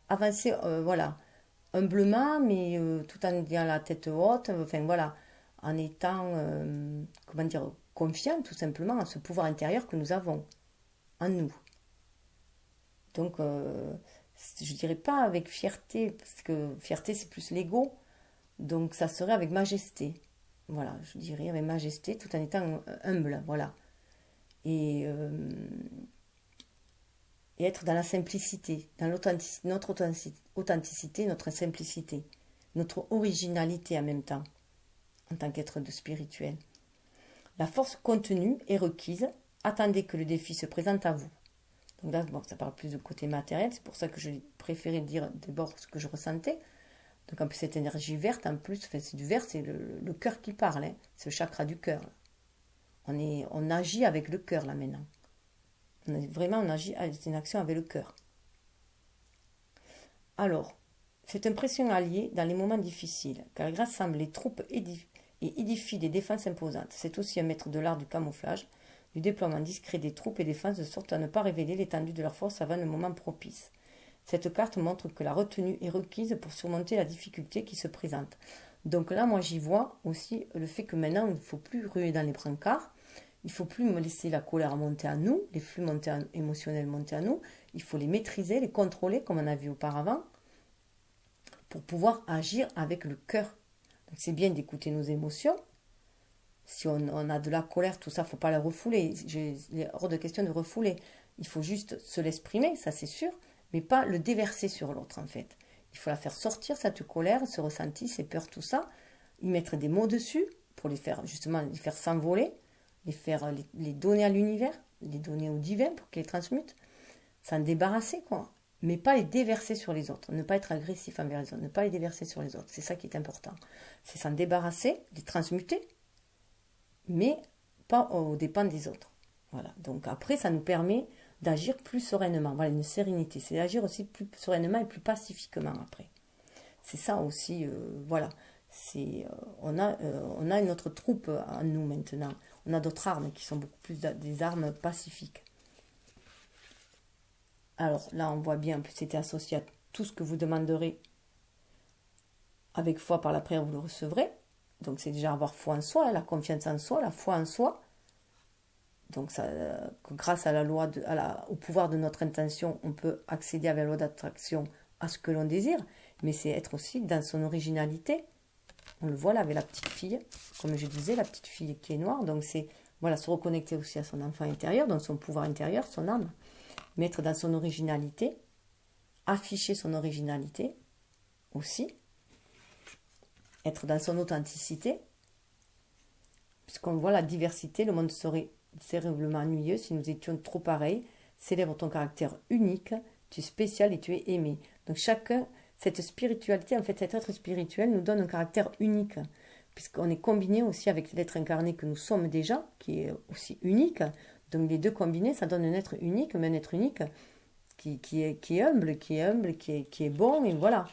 avancer, voilà, humblement, mais tout en ayant la tête haute, enfin voilà, en étant, comment dire, confiant tout simplement en ce pouvoir intérieur que nous avons en nous. Donc, je dirais pas avec fierté, parce que fierté c'est plus l'ego, donc ça serait avec majesté. Voilà, je dirais avec majesté tout en étant humble, voilà. Et être dans la simplicité, dans notre authenticité, notre simplicité, notre originalité en même temps, en tant qu'être de spirituel. La force contenue est requise, attendez que le défi se présente à vous. Donc là, bon, ça parle plus de côté matériel, c'est pour ça que j'ai préféré dire d'abord ce que je ressentais. Donc en plus, cette énergie verte, en plus, enfin, c'est du vert, c'est le cœur qui parle, hein. C'est le chakra du cœur. On agit avec le cœur là maintenant. On agit, c'est une action avec le cœur. Alors, c'est un précieux allié dans les moments difficiles, car grâce rassemble les troupes et édifie des défenses imposantes. C'est aussi un maître de l'art du camouflage, du déploiement discret des troupes et défenses de sorte à ne pas révéler l'étendue de leur force avant le moment propice. Cette carte montre que la retenue est requise pour surmonter la difficulté qui se présente. Donc là, moi, j'y vois aussi le fait que maintenant, il ne faut plus ruer dans les brancards. Il ne faut plus me laisser la colère monter à nous, les flux émotionnels monter à nous. Il faut les maîtriser, les contrôler, comme on a vu auparavant, pour pouvoir agir avec le cœur. Donc c'est bien d'écouter nos émotions. Si on a de la colère, tout ça, il ne faut pas la refouler. Il est hors de question de refouler. Il faut juste se l'exprimer, ça c'est sûr, mais pas le déverser sur l'autre en fait. Il faut la faire sortir, cette colère, ce ressenti, ces peurs, tout ça. Y mettre des mots dessus pour les faire justement les faire s'envoler, les donner à l'univers, les donner au divin pour qu'il les transmute. S'en débarrasser quoi. Mais pas les déverser sur les autres. Ne pas être agressif envers les autres. Ne pas les déverser sur les autres. C'est ça qui est important. C'est s'en débarrasser, les transmuter, mais pas aux dépens des autres. Voilà. Donc après, ça nous permet d'agir plus sereinement. Voilà, une sérénité. C'est d'agir aussi plus sereinement et plus pacifiquement après. C'est ça aussi, voilà. On a une autre troupe en nous maintenant. On a d'autres armes qui sont beaucoup plus des armes pacifiques. Alors là, on voit bien que c'était associé à tout ce que vous demanderez avec foi par la prière, vous le recevrez. Donc c'est déjà avoir foi en soi, hein, la confiance en soi, la foi en soi. Donc ça, grâce à la loi, au pouvoir de notre intention, on peut accéder avec la loi d'attraction à ce que l'on désire. Mais c'est être aussi dans son originalité. On le voit là avec la petite fille, comme je disais, la petite fille qui est noire. Donc c'est voilà, se reconnecter aussi à son enfant intérieur, dans son pouvoir intérieur, son âme. Mettre dans son originalité, afficher son originalité aussi. Être dans son authenticité. Puisqu'on voit la diversité, le monde serait terriblement ennuyeux si nous étions trop pareils. Célèbre ton caractère unique, tu es spécial et tu es aimé. Donc chacun, cette spiritualité, en fait cet être spirituel nous donne un caractère unique. Puisqu'on est combiné aussi avec l'être incarné que nous sommes déjà, qui est aussi unique. Donc les deux combinés, ça donne un être unique, mais un être unique qui est humble, qui est bon, et voilà.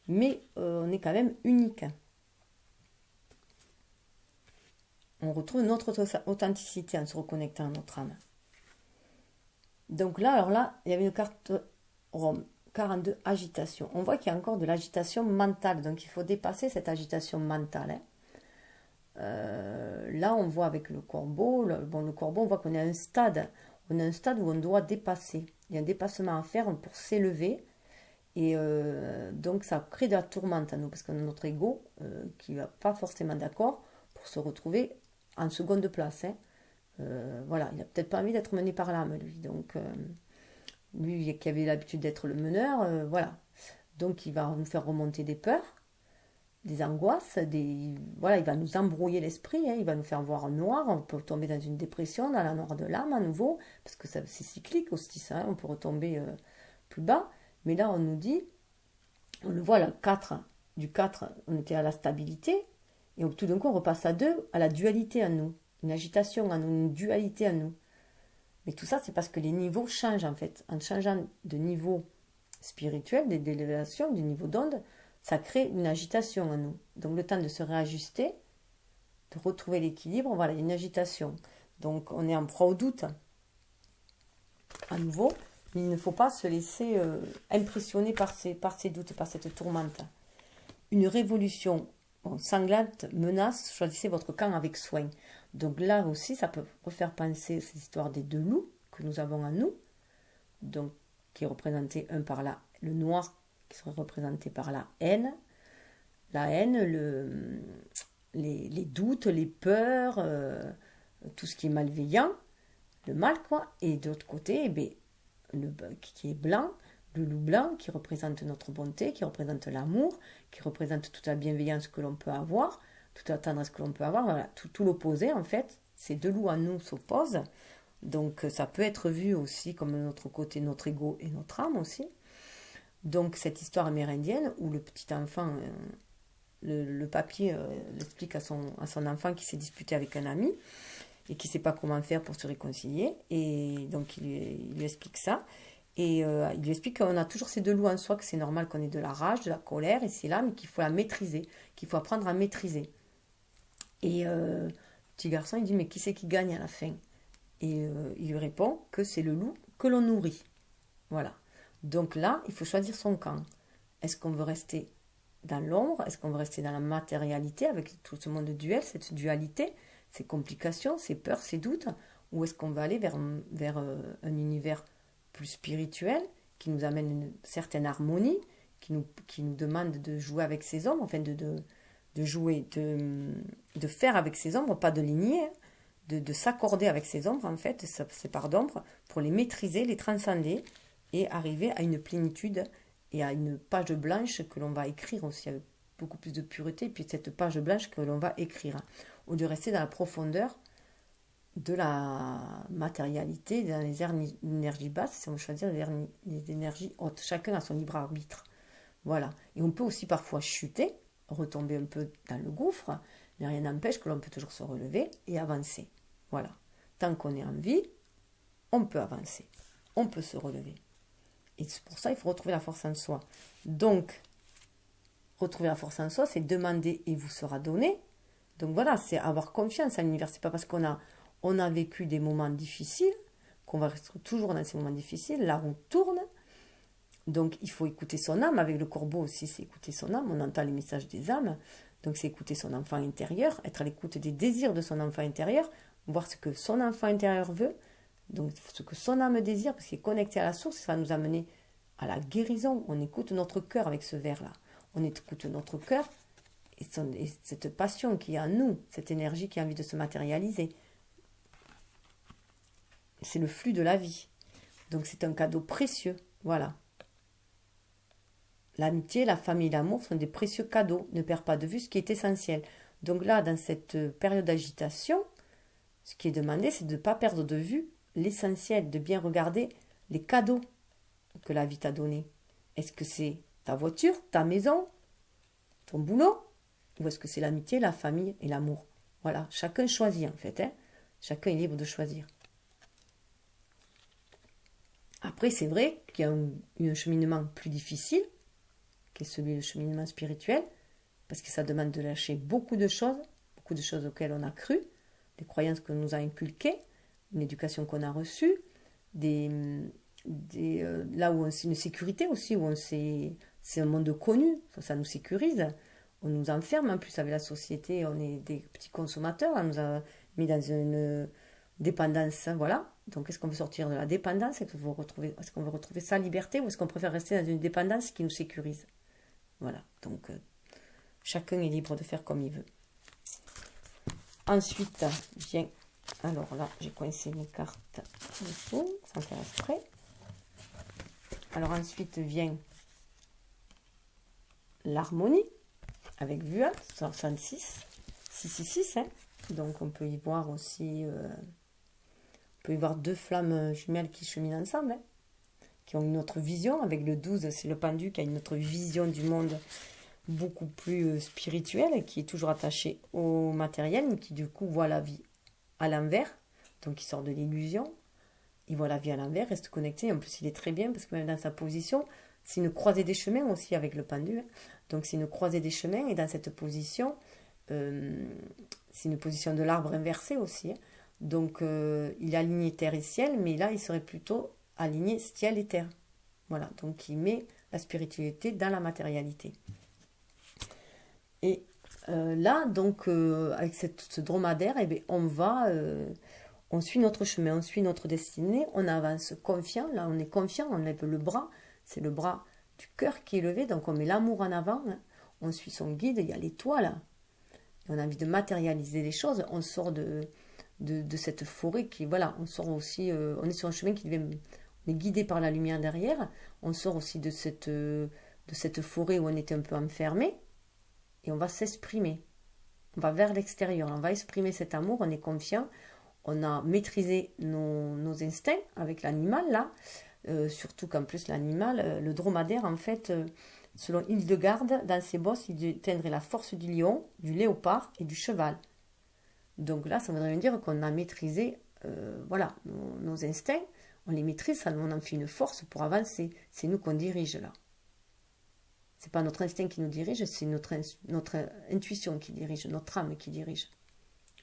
Mais on est quand même unique. On retrouve notre authenticité en se reconnectant à notre âme. Donc là, alors là, il y avait une carte Rome, 42, agitation. On voit qu'il y a encore de l'agitation mentale, donc il faut dépasser cette agitation mentale. Hein. Là, on voit avec le corbeau, le corbeau, on voit qu'on est à un stade. On est à un stade où on doit dépasser. Il y a un dépassement à faire pour s'élever. Et donc, ça crée de la tourmente à nous, parce qu'on a notre ego qui ne va pas forcément d'accord pour se retrouver en seconde place. Hein. Voilà, il n'a peut-être pas envie d'être mené par l'âme, lui. Donc, lui qui avait l'habitude d'être le meneur, voilà. Donc, il va nous faire remonter des peurs, des angoisses, voilà, il va nous embrouiller l'esprit, hein, il va nous faire voir noir, on peut tomber dans une dépression, dans la noire de l'âme à nouveau, parce que c'est cyclique aussi ça, hein, on peut retomber plus bas, mais là on nous dit, on le voit, du 4, on était à la stabilité, et tout d'un coup on repasse à 2, à la dualité en nous, une agitation en nous, une dualité en nous. Mais tout ça c'est parce que les niveaux changent en fait, en changeant de niveau spirituel, d'élévation, du niveau d'onde, ça crée une agitation en nous. Donc le temps de se réajuster, de retrouver l'équilibre, voilà, il y a une agitation. Donc on est en proie au doute, à nouveau, mais il ne faut pas se laisser impressionner par ces doutes, par cette tourmente. Une révolution sanglante menace, choisissez votre camp avec soin. Donc là aussi, ça peut refaire penser cette histoire des deux loups que nous avons en nous, donc qui est représenté un par là, le noir qui serait représenté par la haine, les doutes, les peurs, tout ce qui est malveillant, le mal quoi, et de l'autre côté, eh bien, qui est blanc, le loup blanc qui représente notre bonté, qui représente l'amour, qui représente toute la bienveillance que l'on peut avoir, toute la tendresse que l'on peut avoir, voilà, tout l'opposé en fait, ces deux loups en nous s'opposent, donc ça peut être vu aussi comme notre côté, notre ego et notre âme aussi. Donc cette histoire amérindienne où le petit enfant, le papier l'explique à son enfant qui s'est disputé avec un ami et qui ne sait pas comment faire pour se réconcilier, et donc il lui explique ça. Et il lui explique qu'on a toujours ces deux loups en soi, que c'est normal qu'on ait de la rage, de la colère, et c'est là, mais qu'il faut la maîtriser, qu'il faut apprendre à maîtriser. Et le petit garçon, il dit, mais qui c'est qui gagne à la fin? Et il lui répond que c'est le loup que l'on nourrit. Voilà. Donc là, il faut choisir son camp. Est-ce qu'on veut rester dans l'ombre? Est-ce qu'on veut rester dans la matérialité avec tout ce monde duel, cette dualité, ces complications, ces peurs, ces doutes? Ou est-ce qu'on va aller vers un univers plus spirituel qui nous amène une certaine harmonie, qui nous demande de jouer avec ses ombres, enfin de jouer, de faire avec ses ombres, pas de les nier, hein, de s'accorder avec ses ombres, en fait, ces parts d'ombre, pour les maîtriser, les transcender et arriver à une plénitude et à une page blanche que l'on va écrire aussi avec beaucoup plus de pureté, et puis cette page blanche que l'on va écrire, hein, au lieu de rester dans la profondeur de la matérialité, dans les énergies basses, si on veut choisir les énergies hautes. Chacun a son libre arbitre. Voilà. Et on peut aussi parfois chuter, retomber un peu dans le gouffre, mais rien n'empêche que l'on peut toujours se relever et avancer. Voilà. Tant qu'on est en vie, on peut avancer. On peut se relever. Et c'est pour ça qu'il faut retrouver la force en soi. Donc, retrouver la force en soi, c'est demander et vous sera donné. Donc voilà, c'est avoir confiance à l'univers. C'est pas parce qu'on a vécu des moments difficiles qu'on va rester toujours dans ces moments difficiles. La roue tourne. Donc il faut écouter son âme. Avec le corbeau aussi, c'est écouter son âme. On entend les messages des âmes. Donc c'est écouter son enfant intérieur, être à l'écoute des désirs de son enfant intérieur, voir ce que son enfant intérieur veut, donc ce que son âme désire, parce qu'il est connecté à la source, ça va nous amener à la guérison. On écoute notre cœur avec ce verre-là. On écoute notre cœur et cette passion qui est en nous, cette énergie qui a envie de se matérialiser. C'est le flux de la vie. Donc c'est un cadeau précieux. Voilà. L'amitié, la famille, l'amour sont des précieux cadeaux. Ne perds pas de vue ce qui est essentiel. Donc là, dans cette période d'agitation, ce qui est demandé, c'est de ne pas perdre de vue l'essentiel, de bien regarder les cadeaux que la vie t'a donnés. Est-ce que c'est ta voiture, ta maison, ton boulot? Ou est-ce que c'est l'amitié, la famille et l'amour? Voilà, chacun choisit en fait. Hein. Chacun est libre de choisir. Après, c'est vrai qu'il y a un cheminement plus difficile, qui est celui du cheminement spirituel, parce que ça demande de lâcher beaucoup de choses auxquelles on a cru, des croyances qu'on nous a inculquées, une éducation qu'on a reçue, là où c'est une sécurité aussi, où c'est un monde connu, ça nous sécurise, on nous enferme en plus avec la société, on est des petits consommateurs, on nous a mis dans une dépendance, voilà. Donc est-ce qu'on veut sortir de la dépendance, est-ce qu'on veut retrouver sa liberté, ou est-ce qu'on préfère rester dans une dépendance qui nous sécurise? Voilà, donc chacun est libre de faire comme il veut. Ensuite vient, alors là j'ai coincé mes cartes dessous, sans faire exprès. Alors ensuite vient l'harmonie avec Vuat, 66, 666, hein. Donc on peut y voir aussi, on peut y voir deux flammes jumelles qui cheminent ensemble, hein, qui ont une autre vision. Avec le 12, c'est le pendu qui a une autre vision du monde beaucoup plus spirituelle, qui est toujours attaché au matériel, mais qui du coup voit la vie à l'envers, donc il sort de l'illusion, il voit la vie à l'envers, reste connecté. En plus il est très bien, parce que même dans sa position, c'est une croisée des chemins aussi avec le pendu, hein. Donc c'est une croisée des chemins, et dans cette position, c'est une position de l'arbre inversé aussi, hein. Donc il est aligné terre et ciel, mais là il serait plutôt aligné ciel et terre. Voilà, donc il met la spiritualité dans la matérialité. Et là, donc, avec ce dromadaire, eh bien, on suit notre chemin, on suit notre destinée, on avance confiant. Là, on est confiant, on lève le bras, c'est le bras du cœur qui est levé, donc on met l'amour en avant, hein. On suit son guide, il y a l'étoile, et on a envie de matérialiser les choses. On sort de cette forêt qui, voilà, on sort aussi, on est sur un chemin qui devient, on est guidé par la lumière derrière, on sort aussi de cette forêt où on était un peu enfermé, et on va s'exprimer. On va vers l'extérieur, on va exprimer cet amour, on est confiant, on a maîtrisé nos instincts avec l'animal là, surtout qu'en plus l'animal, le dromadaire en fait, selon Hildegarde, dans ses bosses, il atteindrait la force du lion, du léopard et du cheval. Donc là, ça voudrait dire qu'on a maîtrisé, voilà, nos instincts, on les maîtrise, ça, on en fait une force pour avancer. C'est nous qu'on dirige là. C'est pas notre instinct qui nous dirige, c'est notre intuition qui dirige, notre âme qui dirige.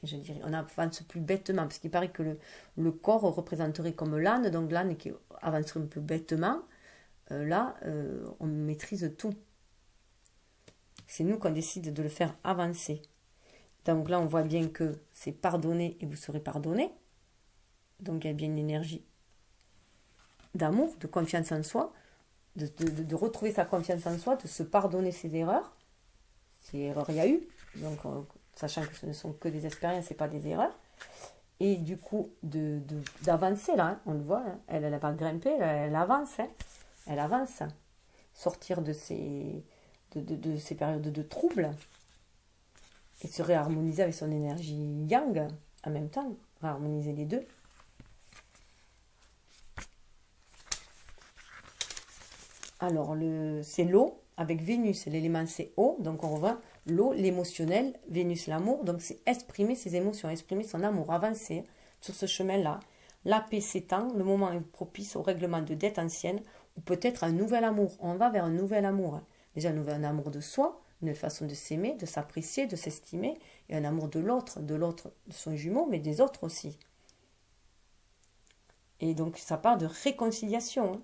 Je dirais, on avance plus bêtement, parce qu'il paraît que le corps représenterait comme l'âne, donc l'âne qui avancerait un peu bêtement. Là, on maîtrise tout. C'est nous qu'on décide de le faire avancer. Donc là, on voit bien que c'est pardonner et vous serez pardonné. Donc il y a bien une énergie d'amour, de confiance en soi, de retrouver sa confiance en soi, de se pardonner ses erreurs. Si erreurs il y a eu, donc sachant que ce ne sont que des expériences et pas des erreurs. Et du coup, d'avancer là, hein, on le voit, hein, elle n'a pas grimpé, elle avance. Hein, elle avance. Sortir de ces périodes de troubles et se réharmoniser avec son énergie yang en même temps, réharmoniser les deux. Alors, c'est l'eau avec Vénus, l'élément c'est eau, donc on revoit l'eau, l'émotionnel, Vénus l'amour, donc c'est exprimer ses émotions, exprimer son amour, avancer sur ce chemin-là. La paix s'étend, le moment est propice au règlement de dettes anciennes, ou peut-être un nouvel amour. On va vers un nouvel amour. Déjà un nouvel amour de soi, une façon de s'aimer, de s'apprécier, de s'estimer, et un amour de l'autre, de son jumeau, mais des autres aussi. Et donc ça part de réconciliation. Hein.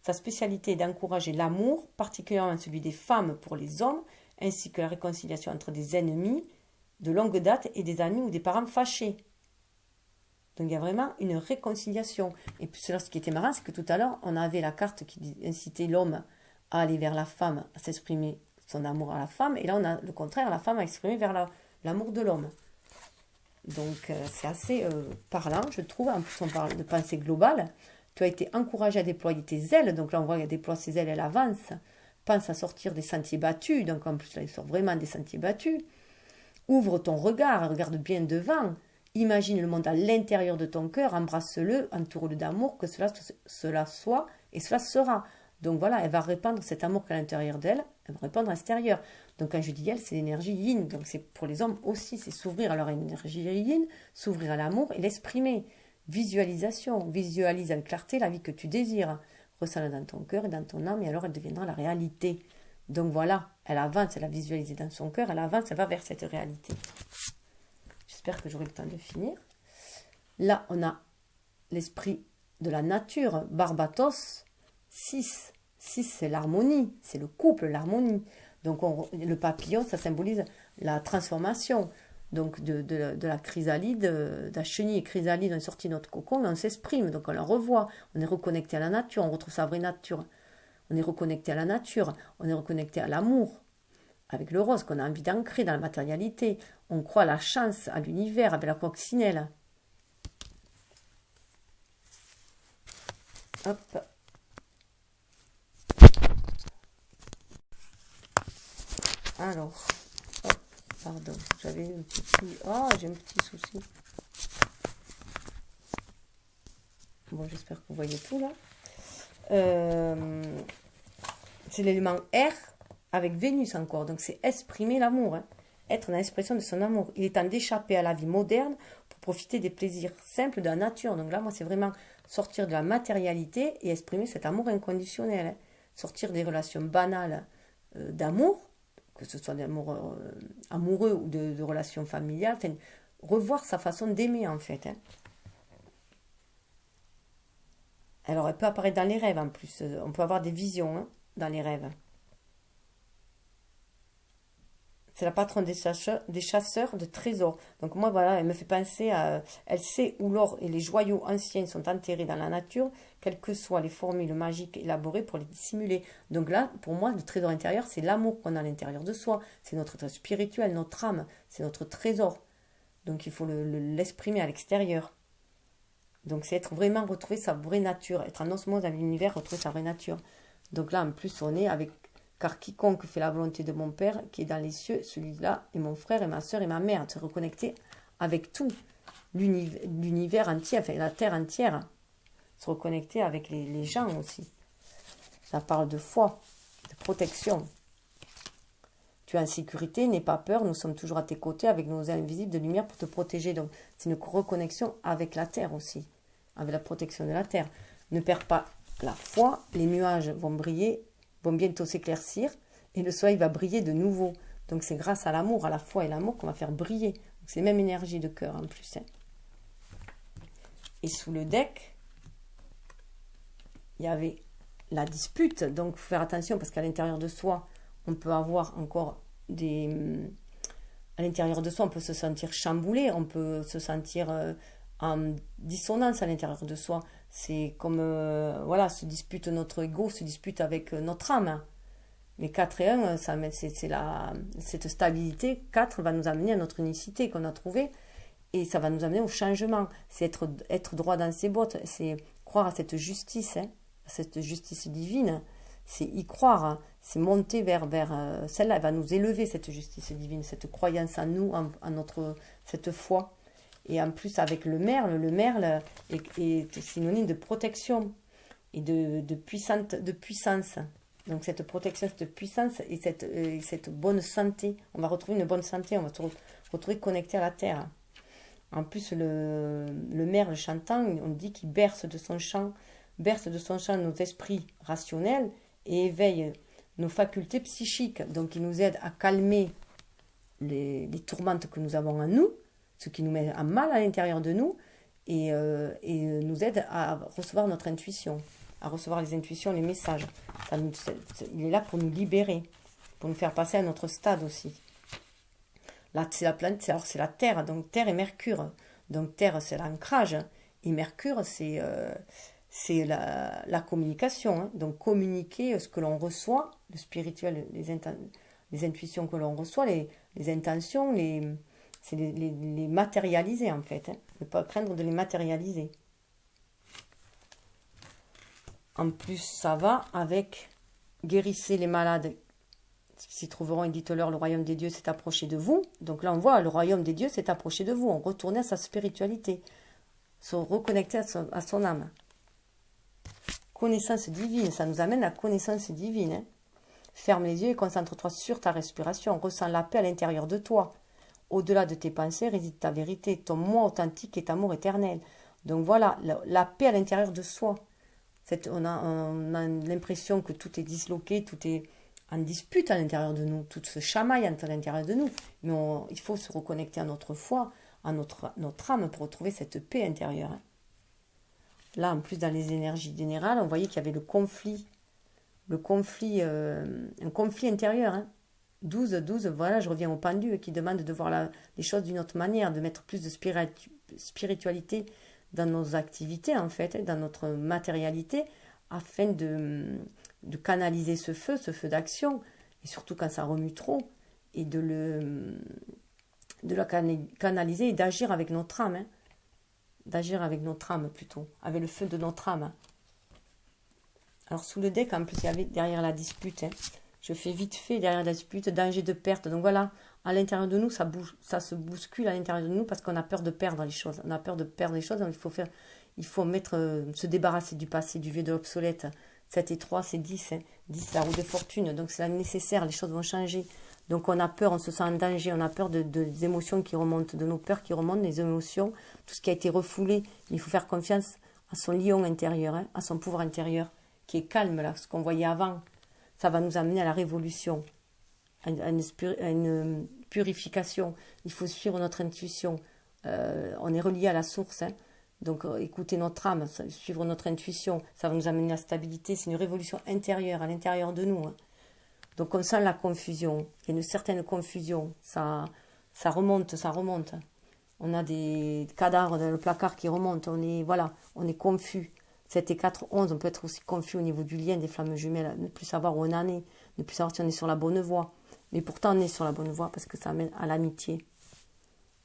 Sa spécialité est d'encourager l'amour, particulièrement celui des femmes pour les hommes, ainsi que la réconciliation entre des ennemis de longue date et des amis ou des parents fâchés. Donc il y a vraiment une réconciliation. Et puis ce qui était marrant, c'est que tout à l'heure, on avait la carte qui incitait l'homme à aller vers la femme, à s'exprimer son amour à la femme. Et là, on a le contraire, la femme à exprimer vers l'amour de l'homme. Donc c'est assez parlant, je trouve. En plus, on parle de pensée globale. Tu as été encouragé à déployer tes ailes. Donc là, on voit qu'elle déploie ses ailes, elle avance. Pense à sortir des sentiers battus. Donc en plus, là, il sort vraiment des sentiers battus. Ouvre ton regard, regarde bien devant. Imagine le monde à l'intérieur de ton cœur, embrasse-le, entoure-le d'amour, que cela soit et cela sera. Donc voilà, elle va répandre cet amour qu'à l'intérieur d'elle, elle va répandre à l'extérieur. Donc quand je dis elle, c'est l'énergie yin. Donc c'est pour les hommes aussi, c'est s'ouvrir à leur énergie yin, s'ouvrir à l'amour et l'exprimer. Visualisation, visualise avec clarté la vie que tu désires. Ressens-la dans ton cœur et dans ton âme et alors elle deviendra la réalité. Donc voilà, elle avance, elle a visualisé dans son cœur, elle avance, elle va vers cette réalité. J'espère que j'aurai le temps de finir. Là, on a l'esprit de la nature, Barbatos, 6. 6, c'est l'harmonie, c'est le couple, l'harmonie. Donc le papillon, ça symbolise la transformation. Donc de la chrysalide, de la chenille et chrysalide, on est sorti de notre cocon, on s'exprime, donc on la revoit. On est reconnecté à la nature, on retrouve sa vraie nature. On est reconnecté à la nature, on est reconnecté à l'amour. Avec le rose qu'on a envie d'ancrer dans la matérialité. On croit à la chance, à l'univers, avec la coccinelle. Hop. Alors, hop, pardon, j'avais un petit... Oh, j'ai un petit souci. Bon, j'espère que vous voyez tout, là. C'est l'élément R avec Vénus encore. Donc, c'est exprimer l'amour. Hein. Être dans l'expression de son amour. Il est temps d'échapper à la vie moderne pour profiter des plaisirs simples de la nature. Donc là, moi, c'est vraiment sortir de la matérialité et exprimer cet amour inconditionnel. Hein. Sortir des relations banales d'amour, que ce soit d'amour amoureux ou de relations familiales. Enfin, revoir sa façon d'aimer, en fait. Hein. Alors, elle peut apparaître dans les rêves, en plus. On peut avoir des visions hein, dans les rêves. C'est la patronne des chasseurs de trésors. Donc moi, voilà, elle me fait penser à... Elle sait où l'or et les joyaux anciens sont enterrés dans la nature, quelles que soient les formules magiques élaborées pour les dissimuler. Donc là, pour moi, le trésor intérieur, c'est l'amour qu'on a à l'intérieur de soi. C'est notre être spirituel, notre âme. C'est notre trésor. Donc il faut l'exprimer à l'extérieur. Donc c'est être vraiment, retrouver sa vraie nature. Être en osmose avec l'univers, retrouver sa vraie nature. Donc là, en plus, on est avec... Car quiconque fait la volonté de mon Père qui est dans les cieux, celui-là est mon frère et ma soeur et ma mère. Se reconnecter avec tout, l'univers entier, enfin la terre entière. Se reconnecter avec les gens aussi. Ça parle de foi, de protection. Tu es en sécurité, n'aie pas peur, nous sommes toujours à tes côtés avec nos ailes invisibles de lumière pour te protéger. Donc c'est une reconnexion avec la terre aussi, avec la protection de la terre. Ne perds pas la foi, les nuages vont briller, vont bientôt s'éclaircir et le soleil va briller de nouveau. Donc c'est grâce à l'amour, à la foi et l'amour qu'on va faire briller. C'est la même énergie de cœur en plus. Hein. Et sous le deck, il y avait la dispute. Donc il faut faire attention parce qu'à l'intérieur de soi, on peut avoir encore à l'intérieur de soi, on peut se sentir chamboulé, on peut se sentir en dissonance à l'intérieur de soi. C'est comme, voilà, se dispute notre ego, se dispute avec notre âme. Mais 4 et 1, cette stabilité, 4 va nous amener à notre unicité qu'on a trouvée. Et ça va nous amener au changement. C'est être droit dans ses bottes. C'est croire à cette justice, hein, à cette justice divine. C'est y croire. Hein. C'est monter vers celle-là. Elle va nous élever, cette justice divine, cette croyance en nous, en cette foi. Et en plus, avec le merle est synonyme de protection et de puissance. Donc cette protection, cette puissance et cette bonne santé. On va retrouver une bonne santé, on va se retrouver connecté à la terre. En plus, le merle chantant, on dit qu'il berce de son chant nos esprits rationnels et éveille nos facultés psychiques. Donc il nous aide à calmer les tourmentes que nous avons en nous, ce qui nous met en mal à l'intérieur de nous, et nous aide à recevoir notre intuition, à recevoir les intuitions, les messages. Il est là pour nous libérer, pour nous faire passer à notre stade aussi. Là, c'est la planète, alors c'est la Terre, donc Terre et Mercure. Donc Terre, c'est l'ancrage, et Mercure, c'est la communication. Hein. Donc communiquer ce que l'on reçoit, le spirituel, les intuitions que l'on reçoit, les intentions, c'est les matérialiser en fait. Hein. Ne pas craindre de les matérialiser. En plus, ça va avec guérissez les malades s'y trouveront et dites-leur le royaume des dieux s'est approché de vous. Donc là, on voit le royaume des dieux s'est approché de vous. On retournait à sa spiritualité, se reconnecter à son âme. Connaissance divine, ça nous amène à connaissance divine. Hein. Ferme les yeux et concentre-toi sur ta respiration. Ressens la paix à l'intérieur de toi. Au-delà de tes pensées réside ta vérité. Ton moi authentique est amour éternel. Donc voilà, la paix à l'intérieur de soi. On a l'impression que tout est disloqué, tout est en dispute à l'intérieur de nous, tout se chamaille à l'intérieur de nous. Mais il faut se reconnecter à notre foi, à notre âme pour retrouver cette paix intérieure. Hein. Là, en plus, dans les énergies générales, on voyait qu'il y avait un conflit intérieur. Hein. 12, voilà, je reviens au pendu qui demande de voir les choses d'une autre manière, de mettre plus de spiritualité dans nos activités, en fait, dans notre matérialité, afin de canaliser ce feu d'action, et surtout quand ça remue trop, et de la canaliser et d'agir avec notre âme, hein. D'agir avec notre âme plutôt, avec le feu de notre âme. Alors sous le deck, en plus, il y avait derrière la dispute, hein. Je fais vite fait derrière la dispute, danger de perte. Donc voilà, à l'intérieur de nous, ça se bouscule à l'intérieur de nous parce qu'on a peur de perdre les choses. On a peur de perdre les choses, donc il faut se débarrasser du passé, du vieux, de l'obsolète. 7 et 3, c'est 10. Hein. 10, la roue de fortune. Donc c'est nécessaire, les choses vont changer. Donc on a peur, on se sent en danger, on a peur des émotions qui remontent, de nos peurs qui remontent, des émotions, tout ce qui a été refoulé. Il faut faire confiance à son lion intérieur, hein, à son pouvoir intérieur, qui est calme, là, ce qu'on voyait avant. Ça va nous amener à la révolution, à une purification. Il faut suivre notre intuition. On est relié à la source, hein. Donc écouter notre âme, suivre notre intuition, ça va nous amener à la stabilité. C'est une révolution intérieure, à l'intérieur de nous. Hein. Donc on sent la confusion, il y a une certaine confusion, ça remonte. On a des cadavres dans le placard qui remontent, on est confus. 7 et 4, 11, on peut être aussi confus au niveau du lien des flammes jumelles, ne plus savoir où on en est, ne plus savoir si on est sur la bonne voie. Mais pourtant on est sur la bonne voie parce que ça amène à l'amitié.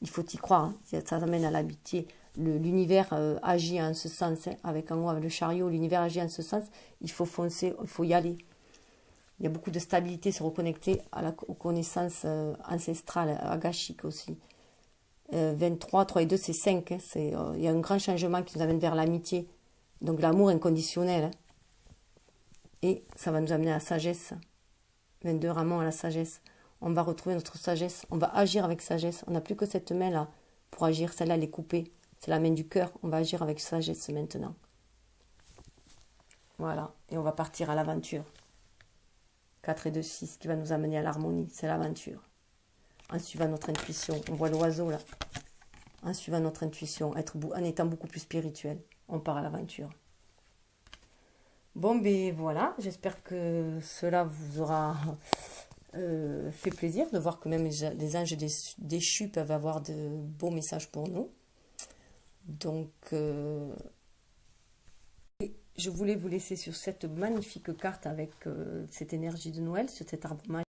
Il faut y croire, hein, ça amène à l'amitié. L'univers agit en ce sens, hein, avec le chariot, l'univers agit en ce sens, il faut foncer, il faut y aller. Il y a beaucoup de stabilité, se reconnecter aux connaissances ancestrales, agashiques aussi. 23, 3 et 2, c'est 5. Hein, il y a un grand changement qui nous amène vers l'amitié. Donc l'amour inconditionnel. Hein. Et ça va nous amener à la sagesse. 22, ramons à la sagesse. On va retrouver notre sagesse. On va agir avec sagesse. On n'a plus que cette main-là pour agir. Celle-là, elle est coupée. C'est la main du cœur. On va agir avec sagesse maintenant. Voilà. Et on va partir à l'aventure. 4 et 2, 6, qui va nous amener à l'harmonie. C'est l'aventure. En suivant notre intuition. On voit l'oiseau là. En suivant notre intuition. En étant beaucoup plus spirituel. On part à l'aventure. Bon, ben voilà. J'espère que cela vous aura fait plaisir de voir que même les anges déchus peuvent avoir de beaux messages pour nous. Donc, je voulais vous laisser sur cette magnifique carte avec cette énergie de Noël, sur cet arbre magique.